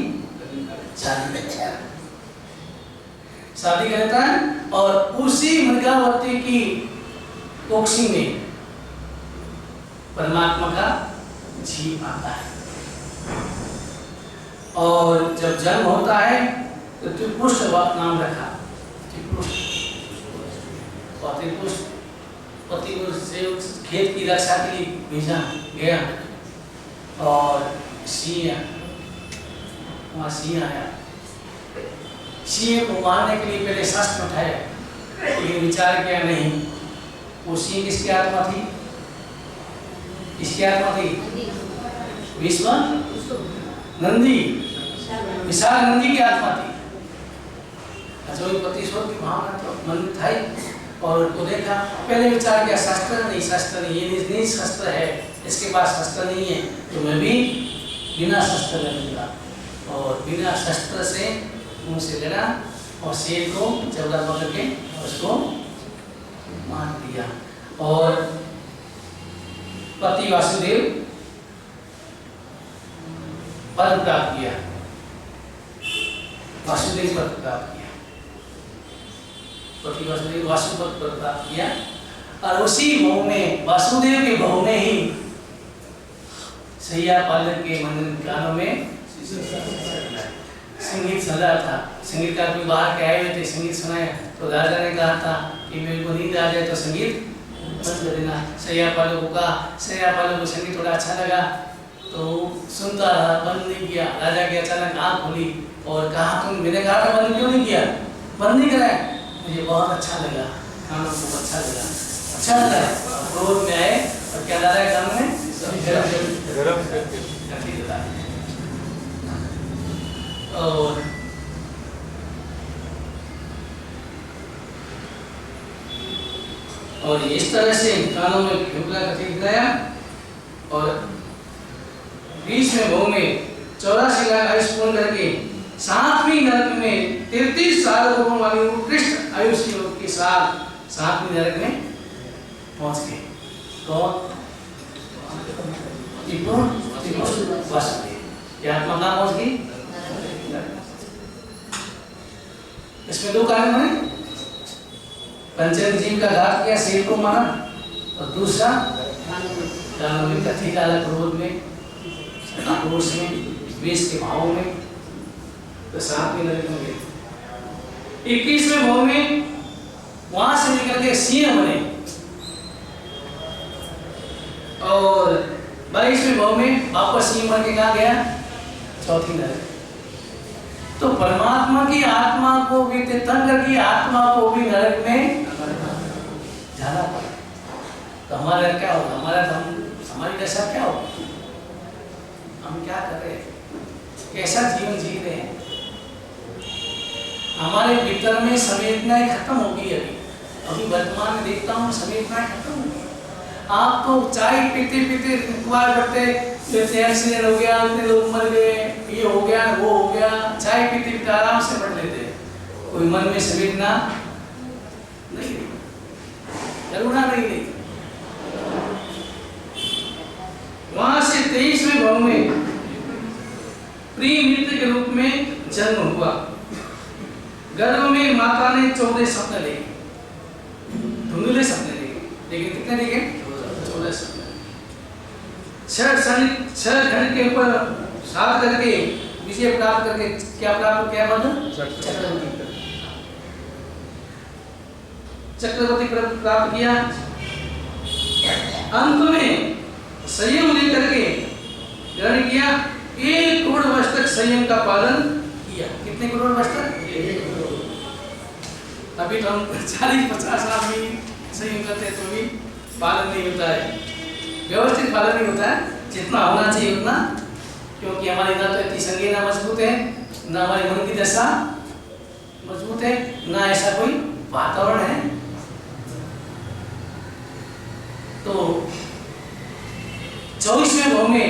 शादी करता है, और उसी मृगावती की कोखी में परमात्मा का जीव आता है, और जब जन्म होता है तो त्रिपुष्ट नाम रखा, पति से खेत की रक्षा के लिए भेजा गया, और वहाँ सिंह आया, सिंह को मारने के लिए पहले शस्त्र उठाया, लेकिन विचार किया नहीं, वो सिंह किसकी आत्मा थी? किसकी आत्मा थी? विश्व नंदी, विशाल नंदी की आत्मा थी। अच्छा, वो प्रतिशोध की भावना तो मन में था ही, और उसको देखा, पहले विचार किया शस्त्र नहीं, ये नहीं शस्त्र है, इसके पास शस्त्र नहीं है, तो मैं भी बिना शस्त्र लड़ूंगा, और बिना शस्त्र से उनसे लड़ा, और शेर को जबड़ा पकड़ के उसको मार दिया, और पति वासुदेव पद प्राप्त किया, वासुदेव पद प्राप्त किया, पति वासुदेव वासुपद पद प्राप्त किया, और उसी भाव में वासुदेव के भाव में ही सैया पालक के मंदिर कानों में संगीत चल रहा था। संगीतकार कोई बाहर के आए हुए थे, संगीत सुनाया, तो राजा ने कहा था कि मेरे को नींद आ जाए तो संगीत बंद कर देना। सैया पालक को कहा, सैया पालक को संगीत थोड़ा अच्छा लगा तो सुनता रहा, बंद नहीं किया। राजा की अचानक आँख खुली और कहा, तुम मैंने कहा था बंद क्यों नहीं किया? बंद नहीं कराया, मुझे बहुत अच्छा लगा, कानों को अच्छा लगा, अच्छा लगा। क्रोध में आए और क्या डाला है कान में? गरम करके डाला। और इस तरह से कानों में ढुकला करके गिराया, और 20वें भाव में 84 लाख आयुष पूर्ण करके 7वीं नरक में 33 साल रोगों वाली उत्कृष्ट आयुष के साथ 7वीं नरक में पहुंच गए। कौन? क्या आत्मा कहाँ पहुंच गई? इसमें दो कारण हैं, पंचम जीव का घात किया, शेर को मारा, और दूसरा कानों में कथी डाला, क्रोध में, आक्रोश में, द्वेष के भाव में, तो 7वीं नरक में गए। 21वें भाव में वहां से निकल के सिंह बने, और 22वें भाव में वापस सिंह बन के कहा गया? 4थी नरक। तो परमात्मा की आत्मा को भी तीर्थंकर की आत्मा को भी नरक में जाना पड़ा। तो हमारा क्या होगा? हमारी दशा क्या होगी? हम क्या कर रहे हैं? कैसा जीवन जी रहे हैं? हमारे भीतर में संवेदनाएं खत्म होगी। अभी वर्तमान में देखता हूँ संवेदनाएं खत्म होगी। आप तो चाय पीते पीते बैठते, एक्सीडेंट हो गया, इतने लोग मर गए, ये हो गया, वो हो गया, चाय पीते पीते आराम से पढ़ लेते, कोई मन में संवेदना नहीं, करुणा नहीं। वहां से 23वें भाव में प्रिय मित्र के रूप में जन्म हुआ। गर्भ में माता ने 14 सपने देखे, धुंधले सपने देखे, लेकिन कितने देखे? 14 सपने। 6 घंटे के ऊपर साथ करके विजय प्राप्त करके क्या प्राप्त, क्या पद? चक्रवर्ती। चक्रवर्ती प्राप्त किया। अंत में संयम लेकर के ग्रहण किया, 1 करोड़ वर्ष तक संयम का पालन किया। कितने करोड़ वर्ष तक? 1 करोड़। अभी तो हम 40-50 आदमी संयम करते हैं तो भी पालन नहीं होता है, व्यवस्थित पालन नहीं होता है जितना होना चाहिए उतना, क्योंकि हमारी ना तो इतनी संज्ञा ना मजबूत है, ना हमारे मन की दशा मजबूत है, ना ऐसा कोई वातावरण है। तो 24वें भाव में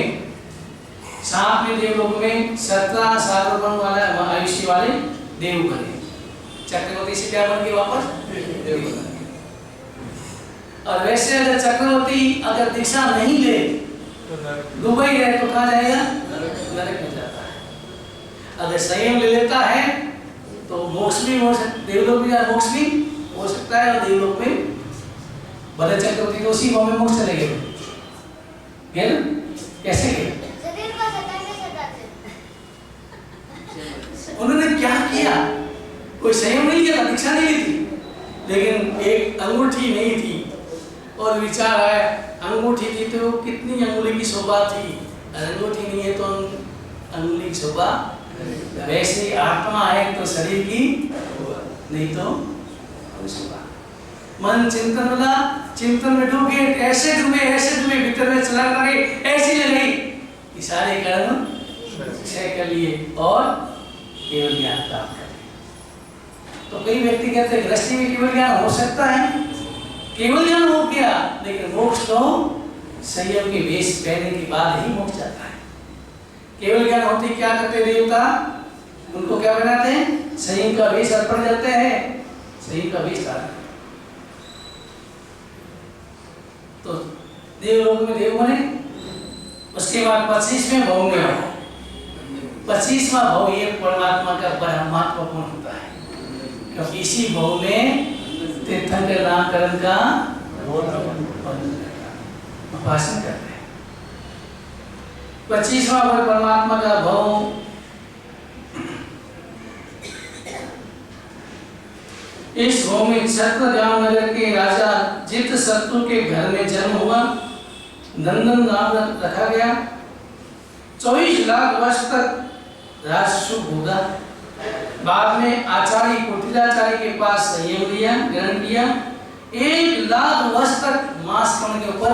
7वें देवलोक में 17 सार्वभौम वाला आयुष्य वाले देव बने। चक्रवर्ती से क्या बन गए? वापस देव बन गए। और वैसे अगर चक्रवर्ती अगर दीक्षा नहीं ले, दुबई रहे तो कहाँ जाएगा? नरक में जाता है। अगर संयम ले लेता है तो मोक्ष भी हो सकता, देवलोक भी मोक्ष भी हो सकता है, और देवलोक में भले चक्रवर्ती तो उसी भाव में मोक्ष चले गए, कैसे गए? उन्होंने क्या किया? कोई संयम नहीं किया, दीक्षा नहीं ली थी, लेकिन एक अंगूठी नहीं थी और विचार आया अंगूठी थी तो कितनी अंगुली की शोभा थी, अंगूठी नहीं है तो अंगुली की शोभा। वैसे आत्मा है तो शरीर की नहीं तो शोभा। मन चिंतन वाला, चिंतन में डूब गए, ऐसे डूबे भीतर में चला गए, ऐसी लगी कि सारे कर्म क्षय कर लिए और केवल ज्ञान प्राप्त कर। तो कई व्यक्ति कहते हैं गृहस्थी में केवल ज्ञान हो सकता है, केवल ज्ञान हो गया, लेकिन मोक्ष तो संयम के वेश पहनने के बाद ही मोक्ष जाता है। केवल ज्ञान होते क्या करते देवता? उनको क्या बनाते हैं? संयम का वेश अर्पण करते हैं, संयम का वेश धारण। तो देवलोक में देव बने। उसके बाद 25वें भाव में, 25वां भाव ये परमात्मा का बड़ा महत्वपूर्ण होता है, क्योंकि इसी भाव में तीर्थंकर नामकरण का भाषण करते हैं। 25वां भाव परमात्मा का भाव इस भाव में छत्रध्याम नगर के राजा जित शत्रु के घर में जन्म हुआ, नंदन नाम रखा गया। 24 लाख वर्ष तक राजसुख होगा। बाद में आचार्य कुटिलाचार्य के पास संयम लिया, ग्रहण किया। 1 लाख वर्ष तक मांसपण के ऊपर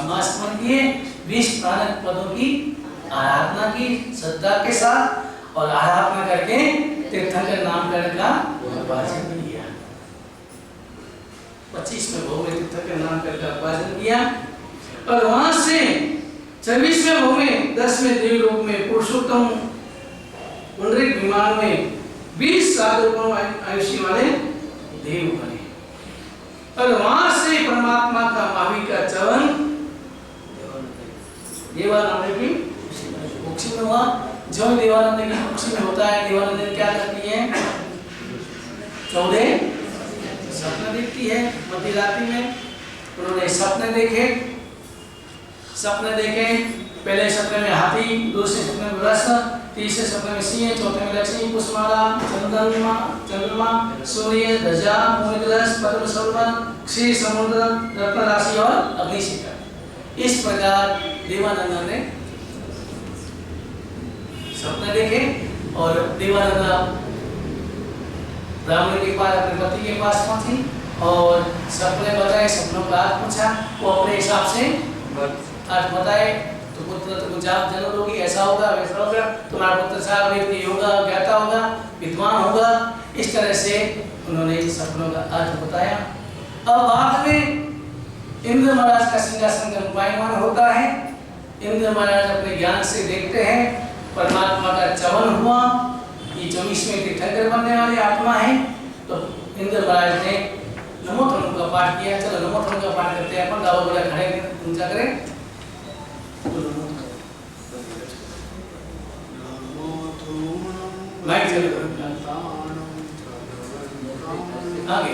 मांसपण किए, 20 प्राणक पदों की आराधना की श्रद्धा के साथ, और आराधना करके तीर्थंकर नामकरण का उपार्जन किया। 25वें भाव में तीर्थंकर नामकरण का उपार्जन किया, और वहां से 26वें भाव में 10वें देवलोक में पुरुषोत्तम पुंडरीक विमान में 20 साधुओं आयुष्य वाले देव बने। और वहां से परमात्मा का महावीर का चवन देवानंद की कुक्षी में हुआ। जो देवानंद की कुक्षी में होता है, देवानंद क्या करती है? 14 सपने देखती है। मध्य रात्रि में उन्होंने सपने देखे। पहले सपने में हाथी, दूसरे सपने में रस, तीसरे सपने में सिंह, चौथे में लक्ष्मी, पुष्पमाला, चंद्रमा, सूर्य, ध्वजा, भूमिकलश, पद्म सरोवर, क्षीर समुद्र, रत्न राशि और अग्निशिखा। इस प्रकार देवानंद ने सपने देखे, और देवानंद ब्राह्मण के पास, अपने पति के पास पहुंची और सपने बताए, सपनों का अर्थ पूछा। वो अपने हिसाब से अर्थ बताए। तो पुत्र तुम जाप जन्म होगी, ऐसा होगा, वैसा होगा, तुम्हारा पुत्र सार वेद की होगा, ज्ञाता होगा, विद्वान होगा। इस तरह से उन्होंने सपनों का अर्थ बताया। अब बाद में इंद्र महाराज का सिंहासन का रूपायमान होता है। इंद्र महाराज अपने ज्ञान से देखते हैं परमात्मा का चवन हुआ, ये 24वें तीर्थंकर बनने वाली आत्मा है। तो इंद्र महाराज ने नमो धर्म का पाठ किया। चलो नमो धर्म का पाठ करते हैं अपन, दावा बोला खड़े ऊंचा करें। माइक चलो आगे।